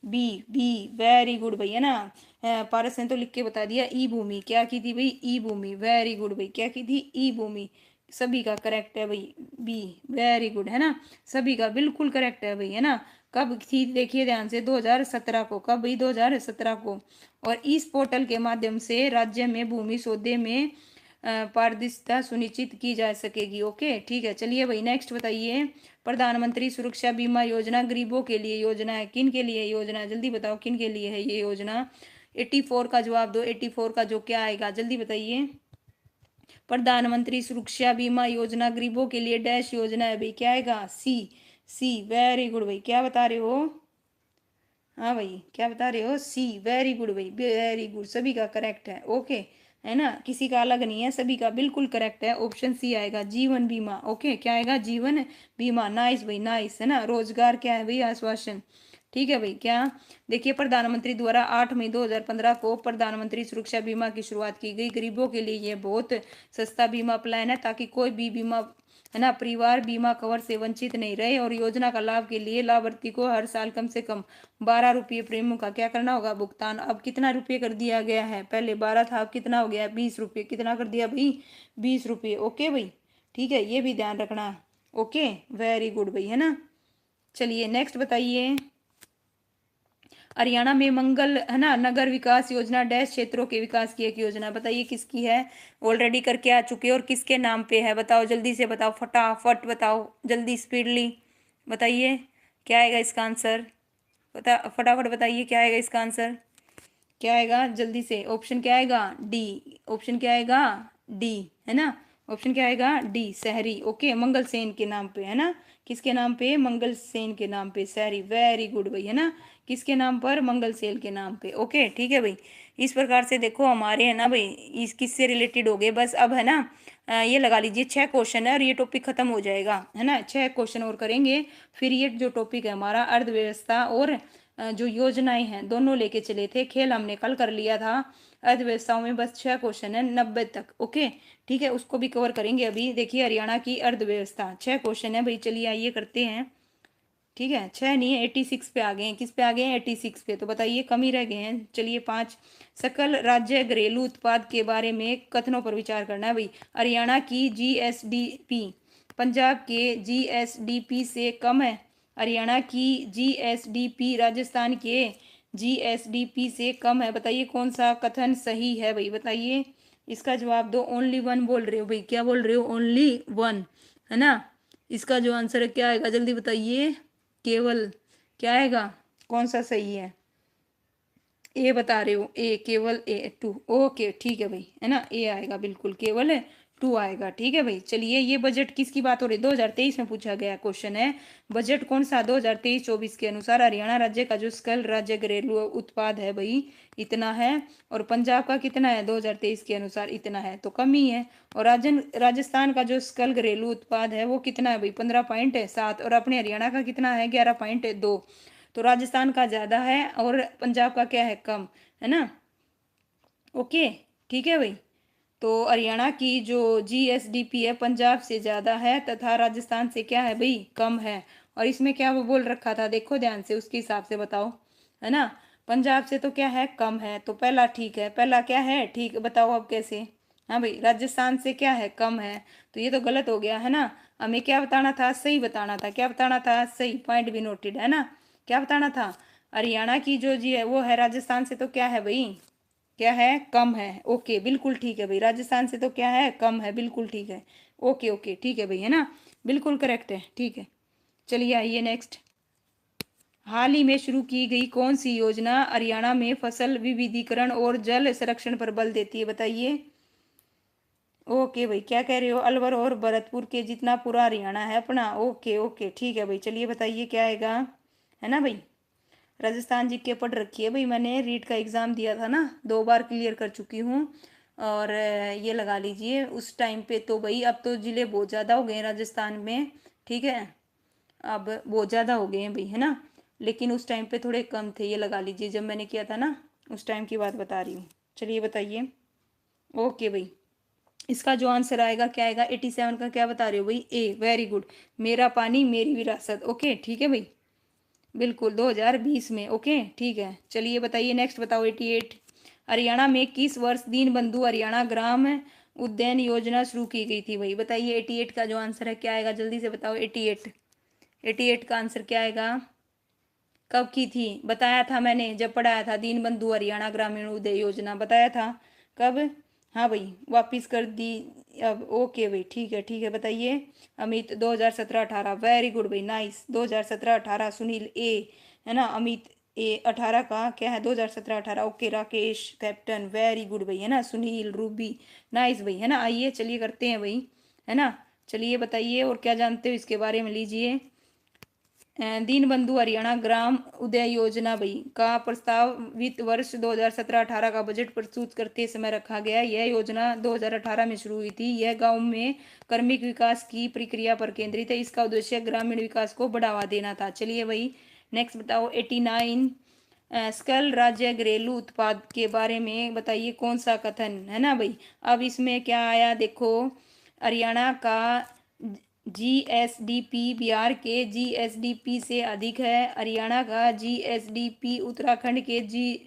बी, बी, वेरी गुड भाई, है ना। पारस ने तो लिख के बता दिया। ई भूमि क्या की थी भाई? ई भूमि। वेरी गुड भाई, क्या की थी? ई भूमि। सभी का करेक्ट है भाई, बी। वेरी गुड, है ना। सभी का बिल्कुल करेक्ट है भाई, है ना। कब थी? देखिए ध्यान से, 2017 को। कब भाई? 2017 को। और इस पोर्टल के माध्यम से राज्य में भूमि सौदे में पारदर्शिता सुनिश्चित की जा सकेगी। ओके, ठीक है। चलिए भाई, नेक्स्ट बताइए। प्रधानमंत्री सुरक्षा बीमा योजना गरीबों के लिए योजना है। किन के लिए योजना है? जल्दी बताओ किन के लिए है ये योजना? 84 का जवाब दो। 84 का जो क्या आएगा? जल्दी बताइए। प्रधानमंत्री सुरक्षा बीमा योजना गरीबों के लिए डैश योजना है भाई। क्या आएगा? सी, सी। वेरी गुड भाई, क्या बता रहे हो? हाँ भाई, क्या बता रहे हो? सी। वेरी गुड भाई, वेरी गुड। सभी का करेक्ट है। ओके, है ना, किसी का अलग नहीं है, सभी का बिल्कुल करेक्ट है। ऑप्शन सी आएगा, जीवन बीमा। ओके, क्या आएगा? जीवन बीमा। नाइस भाई, नाइस, है ना। रोजगार क्या है भाई? आश्वासन। ठीक है भाई। क्या? देखिए, प्रधानमंत्री द्वारा 8 मई 2015 को प्रधानमंत्री सुरक्षा बीमा की शुरुआत की गई। गरीबों के लिए ये बहुत सस्ता बीमा प्लान है, ताकि कोई भी बीमा, है ना, परिवार बीमा कवर से वंचित नहीं रहे। और योजना का लाभ के लिए लाभार्थी को हर साल कम से कम 12 रुपये प्रीमियम का क्या करना होगा? भुगतान। अब कितना रुपये कर दिया गया है? पहले 12 था, अब कितना हो गया? 20 रुपये। कितना कर दिया भाई? 20 रुपये। ओके भाई, ठीक है, ये भी ध्यान रखना। ओके, वेरी गुड भाई, है ना। चलिए नेक्स्ट बताइए। हरियाणा में मंगल, है ना, नगर विकास योजना डैश क्षेत्रों के विकास की एक योजना। बताइए किसकी है? ऑलरेडी करके आ चुके और किसके नाम पे है? बताओ जल्दी से बताओ, फटाफट बताओ, जल्दी स्पीडली बताइए। क्या आएगा इसका आंसर? फटाफट बताइए क्या आएगा इसका आंसर? क्या आएगा? जल्दी से। ऑप्शन क्या आएगा? डी। ऑप्शन क्या आएगा? डी, है ना। ऑप्शन क्या आएगा? डी, शहरी। ओके, मंगल सेन के नाम पे, है ना। किसके नाम पे? मंगल सेन के नाम पे, शहरी। वेरी गुड भाई, है ना। किसके नाम पर? मंगल सेन के नाम पे। ओके, ठीक है भाई। इस प्रकार से देखो हमारे, है ना भाई, इस किससे रिलेटेड हो गए बस। अब है ना, ये लगा लीजिए 6 क्वेश्चन है और ये टॉपिक खत्म हो जाएगा, है ना। 6 क्वेश्चन और करेंगे, फिर ये जो टॉपिक है हमारा अर्थव्यवस्था और जो योजनाएं हैं दोनों लेके चले थे। खेल हमने कल कर लिया था। अर्थव्यवस्थाओं में बस 6 क्वेश्चन है 90 तक। ओके, ठीक है, उसको भी कवर करेंगे अभी। देखिए, हरियाणा की अर्थव्यवस्था 6 क्वेश्चन है भाई। चलिए आइए करते हैं। ठीक है, 6 नहीं है, 86 पे आ गए हैं। किस पे आ गए हैं? 86 पे। तो बताइए, कम ही रह गए हैं। चलिए 5, सकल राज्य घरेलू उत्पाद के बारे में कथनों पर विचार करना है भाई। हरियाणा की जीएसडीपी पंजाब के जीएसडीपी से कम है। हरियाणा की जीएसडीपी राजस्थान के जीएसडीपी से कम है। बताइए कौन सा कथन सही है भाई? बताइए इसका जवाब दो। ओनली वन बोल रहे हो भाई? क्या बोल रहे हो? ओनली वन, है ना। इसका जो आंसर है क्या आएगा? जल्दी बताइए। केवल। क्या आएगा? कौन सा सही है? ए बता रहे हो? ए, केवल ए, 2। ओके, ठीक है भाई, है ना। ए आएगा, बिल्कुल केवल 2 आएगा। ठीक है भाई। चलिए, ये बजट किसकी बात हो रही है? 2023 में पूछा गया क्वेश्चन है। बजट कौन सा? 2023-24 के अनुसार हरियाणा राज्य का जो सकल राज्य घरेलू उत्पाद है भाई, इतना है। और पंजाब का कितना है? 2023 के अनुसार इतना है, तो कम ही है। और राजस्थान का जो सकल घरेलू उत्पाद है वो कितना है भाई? 15.7। और अपने हरियाणा का कितना है? 11.2। तो राजस्थान का ज़्यादा है और पंजाब का क्या है? कम, है ना। ओके, ठीक है भाई। तो हरियाणा की जो जीएसडीपी है पंजाब से ज़्यादा है तथा राजस्थान से क्या है भाई? कम है। और इसमें क्या वो बोल रखा था? देखो ध्यान से, उसके हिसाब से बताओ, है ना। पंजाब से तो क्या है? कम है, तो पहला ठीक है। पहला क्या है? ठीक। बताओ अब कैसे? हाँ भाई, राजस्थान से क्या है? कम है, तो ये तो गलत हो गया, है ना। हमें क्या बताना था? सही बताना था। क्या बताना था? सही। पॉइंट भी नोटेड, है ना। क्या बताना था? हरियाणा की जो जी है वो है राजस्थान से तो क्या है भाई? क्या है? कम है। ओके, बिल्कुल ठीक है भाई। राजस्थान से तो क्या है? कम है, बिल्कुल ठीक है। ओके ओके, ठीक है भाई, है ना। बिल्कुल करेक्ट है, ठीक है। चलिए आइए नेक्स्ट। हाल ही में शुरू की गई कौन सी योजना हरियाणा में फसल विविधीकरण और जल संरक्षण पर बल देती है? बताइए। ओके भाई, क्या कह रहे हो? अलवर और भरतपुर के जितना पूरा हरियाणा है अपना। ओके ओके ठीक है भाई, चलिए बताइए क्या आएगा, है ना भाई। राजस्थान जी के पढ़ रखी है भाई, मैंने रीट का एग्ज़ाम दिया था ना, 2 बार क्लियर कर चुकी हूँ। और ये लगा लीजिए उस टाइम पे तो भाई, अब तो ज़िले बहुत ज़्यादा हो गए हैं राजस्थान में, ठीक है। अब बहुत ज़्यादा हो गए हैं भाई, है ना। लेकिन उस टाइम पे थोड़े कम थे, ये लगा लीजिए, जब मैंने किया था ना, उस टाइम की बात बता रही हूँ। चलिए बताइए। ओके भाई, इसका जो आंसर आएगा क्या आएगा? 87 का क्या बता रहे हो भाई? ए, वेरी गुड। मेरा पानी मेरी विरासत। ओके ठीक है भाई, बिल्कुल 2020 में। ओके ठीक है, चलिए बताइए नेक्स्ट बताओ। 88, हरियाणा में किस वर्ष दीनबंधु हरियाणा ग्राम उद्यान योजना शुरू की गई थी भाई? बताइए 88 का जो आंसर है क्या आएगा, जल्दी से बताओ। 88, 88 का आंसर क्या आएगा? कब की थी? बताया था मैंने जब पढ़ाया था, दीनबंधु हरियाणा ग्रामीण उदय योजना बताया था। कब? हाँ भाई, वापिस कर दी अब। ओके भाई ठीक है बताइए। अमित 2017-18, वेरी गुड भाई, नाइस। 2017-18 सुनील ए, है ना। अमित ए, 18 का क्या है? 2017-18। Okay Rakesh captain, very good भाई, है ना। सुनील रूबी, नाइस भाई, है ना। आइए चलिए करते हैं भाई, है ना। चलिए बताइए और क्या जानते हो इसके बारे में, लीजिए। दीनबंधु हरियाणा ग्राम उदय योजना भाई का प्रस्ताव वित्त वर्ष 2017-18 का बजट प्रस्तुत करते समय रखा गया। यह योजना 2018 में शुरू हुई थी। यह गांव में क्रमिक विकास की प्रक्रिया पर केंद्रित है। इसका उद्देश्य ग्रामीण विकास को बढ़ावा देना था। चलिए भाई नेक्स्ट बताओ। 89, सकल राज्य घरेलू उत्पाद के बारे में बताइए कौन सा कथन, है ना भाई। अब इसमें क्या आया देखो, हरियाणा का जीएसडीपी बिहार के जीएसडीपी से अधिक है। हरियाणा का जीएसडीपी उत्तराखंड के जीएसडीपी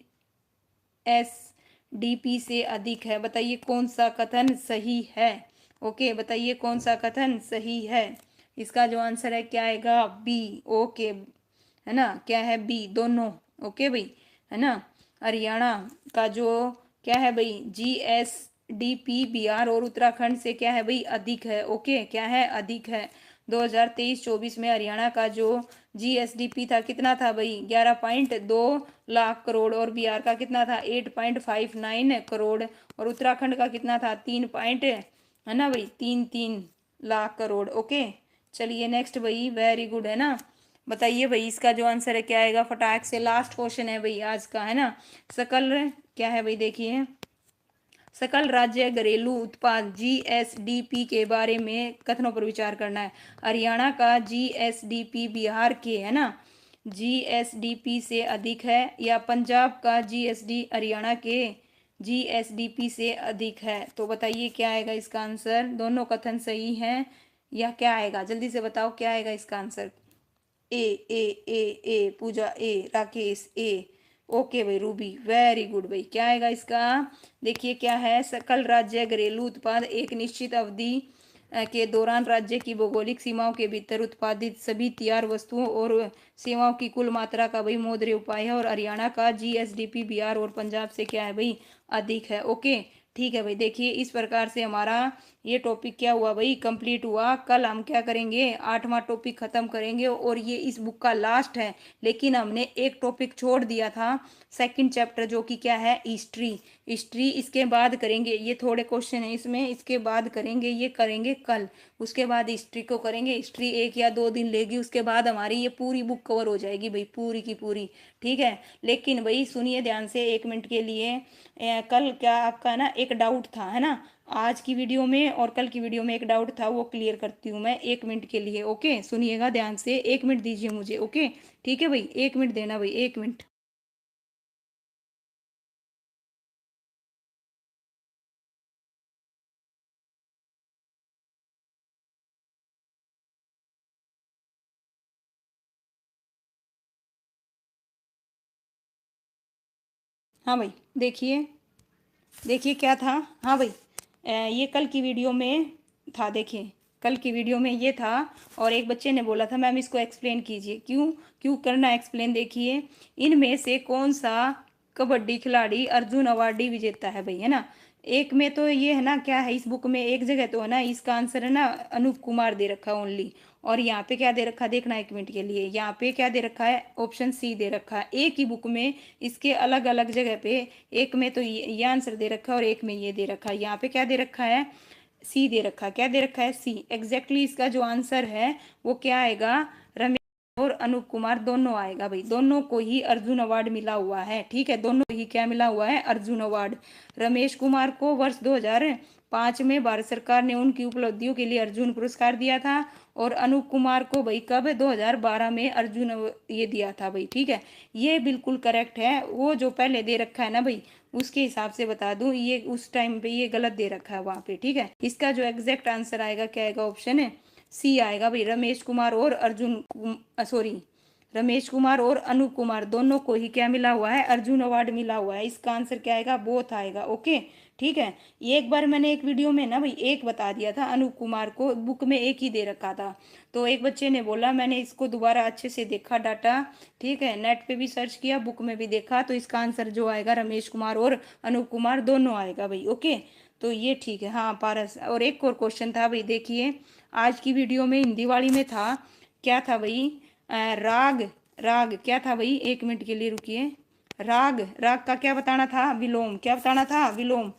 से अधिक है। बताइए कौन सा कथन सही है। ओके बताइए कौन सा कथन सही है। इसका जो आंसर है क्या आएगा? बी। ओके, है ना, क्या है? बी, दोनों। ओके भाई, है ना। हरियाणा का जो क्या है भाई, जीएसडीपी बिहार और उत्तराखंड से क्या है भाई? अधिक है। ओके, क्या है? अधिक है। 2023-24 में हरियाणा का जो जीएसडीपी था कितना था भाई? 11.2 लाख करोड़। और बिहार का कितना था? 8.59 करोड़। और उत्तराखंड का कितना था? 3 है ना भाई, 3-3 लाख करोड़। ओके चलिए नेक्स्ट भाई, वेरी गुड, है ना। बताइए भाई इसका जो आंसर है क्या आएगा? फटाक से, लास्ट क्वेश्चन है भाई आज का, है ना। सकल क्या है भाई, देखिए। सकल राज्य घरेलू उत्पाद जीएसडीपी के बारे में कथनों पर विचार करना है। हरियाणा का जीएसडीपी बिहार के, है ना, जीएसडीपी से अधिक है, या पंजाब का जीएसडी हरियाणा के जीएसडीपी से अधिक है। तो बताइए क्या आएगा इसका आंसर? दोनों कथन सही हैं या क्या आएगा? जल्दी से बताओ क्या आएगा इसका आंसर। ए ए ए ए पूजा ए, राकेश ए। ओके भाई, रूबी वेरी गुड भाई, क्या आएगा इसका? देखिए क्या है, सकल राज्य घरेलू उत्पाद एक निश्चित अवधि के दौरान राज्य की भौगोलिक सीमाओं के भीतर उत्पादित सभी तैयार वस्तुओं और सेवाओं की कुल मात्रा का भाई मौद्रिक उपाय है। और हरियाणा का जीएसडीपी बिहार और पंजाब से क्या है भाई? अधिक है। ओके ठीक है भाई, देखिए इस प्रकार से हमारा ये टॉपिक क्या हुआ भाई? कंप्लीट हुआ। कल हम क्या करेंगे? 8वां टॉपिक खत्म करेंगे, और ये इस बुक का लास्ट है। लेकिन हमने एक टॉपिक छोड़ दिया था, सेकंड चैप्टर, जो कि क्या है? हिस्ट्री। हिस्ट्री इसके बाद करेंगे, ये थोड़े क्वेश्चन है इसमें, इसके बाद करेंगे, ये करेंगे कल। उसके बाद हिस्ट्री को करेंगे। हिस्ट्री 1 या 2 दिन लेगी, उसके बाद हमारी ये पूरी बुक कवर हो जाएगी भाई, पूरी की पूरी। ठीक है, लेकिन भाई सुनिए ध्यान से 1 मिनट के लिए। कल क्या आपका ना एक डाउट था, है ना। आज की वीडियो में और कल की वीडियो में एक डाउट था, वो क्लियर करती हूँ मैं 1 मिनट के लिए। ओके सुनिएगा ध्यान से, 1 मिनट दीजिए मुझे। ओके ठीक है भाई, 1 मिनट देना भाई, 1 मिनट। हाँ भाई देखिए, देखिए क्या था। हाँ भाई, ये कल की वीडियो में था, देखिए कल की वीडियो में ये था। और एक बच्चे ने बोला था मैम इसको एक्सप्लेन कीजिए। क्यों क्यों करना एक्सप्लेन? देखिए, इनमें से कौन सा कबड्डी खिलाड़ी अर्जुन अवार्डी विजेता है भाई, है ना। एक में तो ये है ना, क्या है इस बुक में, एक जगह तो है ना इसका आंसर है ना अनूप कुमार दे रखा है ओनली। और यहाँ पे क्या दे रखा है देखना 1 मिनट के लिए, यहाँ पे क्या दे रखा है? ऑप्शन सी दे रखा है। एक ही बुक में इसके अलग अलग जगह पे, एक में तो ये आंसर दे रखा है और एक में ये दे रखा है। यहाँ पे क्या दे रखा है? सी दे रखा है, क्या दे रखा है, सी। एग्जैक्टली इसका जो आंसर है वो क्या आएगा, रमेश और अनूप कुमार दोनों आएगा भाई, दोनों को ही अर्जुन अवार्ड मिला हुआ है, ठीक है, दोनों ही क्या मिला हुआ है, अर्जुन अवार्ड। रमेश कुमार को वर्ष 2005 में भारत सरकार ने उनकी उपलब्धियों के लिए अर्जुन पुरस्कार दिया था, और अनूप कुमार को भाई कब, 2012 में अर्जुन ये दिया था भाई, ठीक है। ये बिल्कुल करेक्ट है, वो जो पहले दे रखा है ना भाई, उसके हिसाब से बता दूं, ये उस टाइम पे ये गलत दे रखा है वहां पे, ठीक है। इसका जो एग्जैक्ट आंसर आएगा क्या आएगा, ऑप्शन है सी आएगा भाई, रमेश कुमार और सॉरी, रमेश कुमार और अनूप कुमार दोनों को ही क्या मिला हुआ है, अर्जुन अवार्ड मिला हुआ है। इसका आंसर क्या आएगा, बोथ आएगा, ओके, ठीक है। एक बार मैंने एक वीडियो में ना भाई एक बता दिया था, अनूप कुमार को बुक में एक ही दे रखा था, तो एक बच्चे ने बोला, मैंने इसको दोबारा अच्छे से देखा डाटा, ठीक है, नेट पे भी सर्च किया, बुक में भी देखा, तो इसका आंसर जो आएगा रमेश कुमार और अनूप कुमार दोनों आएगा भाई, ओके। तो ये ठीक है, हाँ पारस। और एक और क्वेश्चन था भाई, देखिए आज की वीडियो में हिंदी वाली में था, क्या था भाई, राग, राग क्या था भाई, 1 मिनट के लिए रुकिए। राग, राग का क्या बताना था, विलोम, क्या बताना था, विलोम।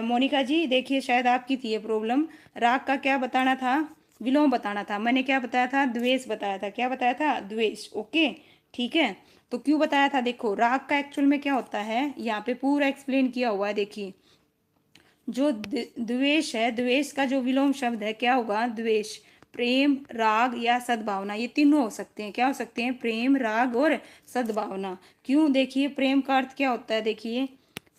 मोनिका जी देखिए शायद आपकी थी ये प्रॉब्लम, राग का क्या बताना था, विलोम बताना था। मैंने क्या बताया था, द्वेष बताया था, क्या बताया था, द्वेष, ओके, ठीक है। तो क्यों बताया था, देखो राग का एक्चुअल में क्या होता है, यहाँ पे पूरा एक्सप्लेन किया हुआ है, देखिए जो द्वेष है, द्वेष का जो विलोम शब्द है क्या होगा, द्वेष। प्रेम, राग या सद्भावना, ये तीनों हो सकते हैं, क्या हो सकते हैं, प्रेम, राग और सद्भावना। क्यों, देखिए प्रेम का अर्थ क्या होता है, देखिए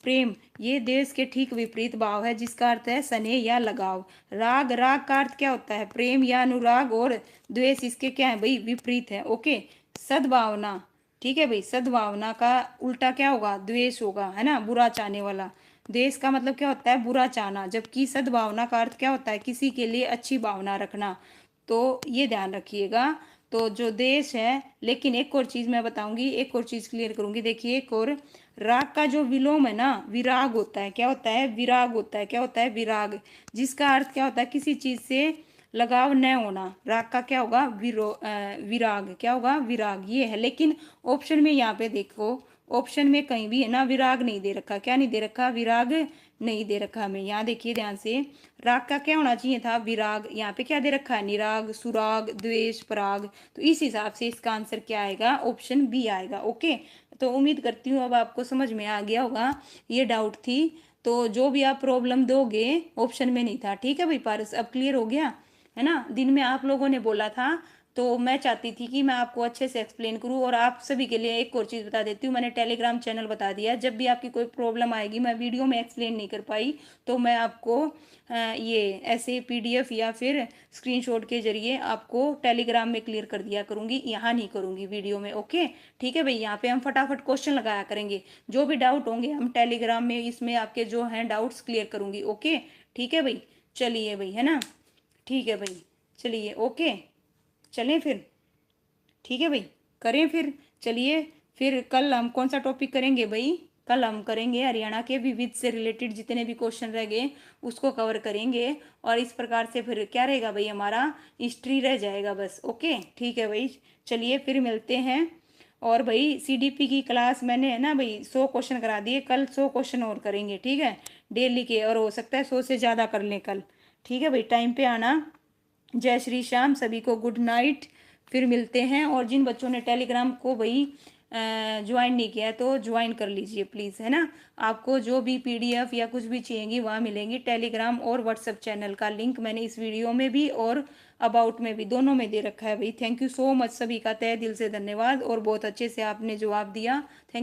प्रेम ये देश के ठीक विपरीत भाव है, जिसका अर्थ है स्नेह या लगाव। राग, राग का अर्थ क्या होता है, प्रेम या अनुराग, और द्वेष इसके क्या है भाई, विपरीत है, ओके। सद्भावना, ठीक है भाई, सद्भावना का उल्टा क्या होगा, द्वेष होगा, है ना, बुरा चाहने वाला। द्वेष का मतलब क्या होता है, बुरा चाहना, जबकि सद्भावना का अर्थ क्या होता है, किसी के लिए अच्छी भावना रखना। तो ये ध्यान रखिएगा। तो जो देश है, लेकिन एक और चीज मैं बताऊंगी, एक और चीज क्लियर करूंगी, देखिए एक और, राग का जो विलोम है ना, विराग होता है, क्या होता है, विराग होता है, क्या होता है, विराग, जिसका अर्थ क्या होता है, किसी चीज से लगाव न होना। राग का क्या होगा, विराग, क्या होगा, विराग, ये है। लेकिन ऑप्शन में यहाँ पे देखो, ऑप्शन में कहीं भी है ना विराग नहीं दे रखा, क्या नहीं दे रखा, विराग नहीं दे रखा हमें। यहाँ देखिए ध्यान से, राग का क्या होना चाहिए था, विराग, यहाँ पे क्या दे रखा है, निराग, सुराग, द्वेष, पराग। तो इस हिसाब से इसका आंसर क्या आएगा, ऑप्शन बी आएगा, ओके। तो उम्मीद करती हूँ अब आपको समझ में आ गया होगा, ये डाउट थी। तो जो भी आप प्रॉब्लम दोगे ऑप्शन में नहीं था, ठीक है भाई पारस, अब क्लियर हो गया है ना। दिन में आप लोगों ने बोला था, तो मैं चाहती थी कि मैं आपको अच्छे से एक्सप्लेन करूं। और आप सभी के लिए एक और चीज़ बता देती हूँ, मैंने टेलीग्राम चैनल बता दिया, जब भी आपकी कोई प्रॉब्लम आएगी, मैं वीडियो में एक्सप्लेन नहीं कर पाई, तो मैं आपको ये ऐसे पीडीएफ या फिर स्क्रीनशॉट के जरिए आपको टेलीग्राम में क्लियर कर दिया करूंगी, यहाँ नहीं करूंगी वीडियो में, ओके, ठीक है भाई। यहाँ पे हम फटाफट क्वेश्चन लगाया करेंगे, जो भी डाउट होंगे हम टेलीग्राम में इसमें आपके जो हैं डाउट्स क्लियर करूंगी, ओके, ठीक है भाई। चलिए भाई, है ना, ठीक है भाई, चलिए ओके, चलें फिर, ठीक है भाई, करें फिर, चलिए। फिर कल हम कौन सा टॉपिक करेंगे भाई, कल हम करेंगे हरियाणा के विविध से रिलेटेड जितने भी क्वेश्चन रह गए उसको कवर करेंगे। और इस प्रकार से फिर क्या रहेगा भाई, हमारा हिस्ट्री रह जाएगा बस, ओके, ठीक है भाई। चलिए फिर मिलते हैं। और भाई सीडीपी की क्लास मैंने है ना भाई 100 क्वेश्चन करा दिए, कल 100 क्वेश्चन और करेंगे, ठीक है, डेली के, और हो सकता है 100 से ज़्यादा कर लें कल, ठीक है भाई, टाइम पे आना। जय श्री श्याम, सभी को गुड नाइट, फिर मिलते हैं। और जिन बच्चों ने टेलीग्राम को भाई ज्वाइन नहीं किया है तो ज्वाइन कर लीजिए प्लीज़, है ना। आपको जो भी पीडीएफ या कुछ भी चाहिएगी वहाँ मिलेंगी, टेलीग्राम और व्हाट्सएप चैनल का लिंक मैंने इस वीडियो में भी और अबाउट में भी, दोनों में दे रखा है भाई। थैंक यू सो मच, सभी का तहे दिल से धन्यवाद, और बहुत अच्छे से आपने जवाब दिया, थैंक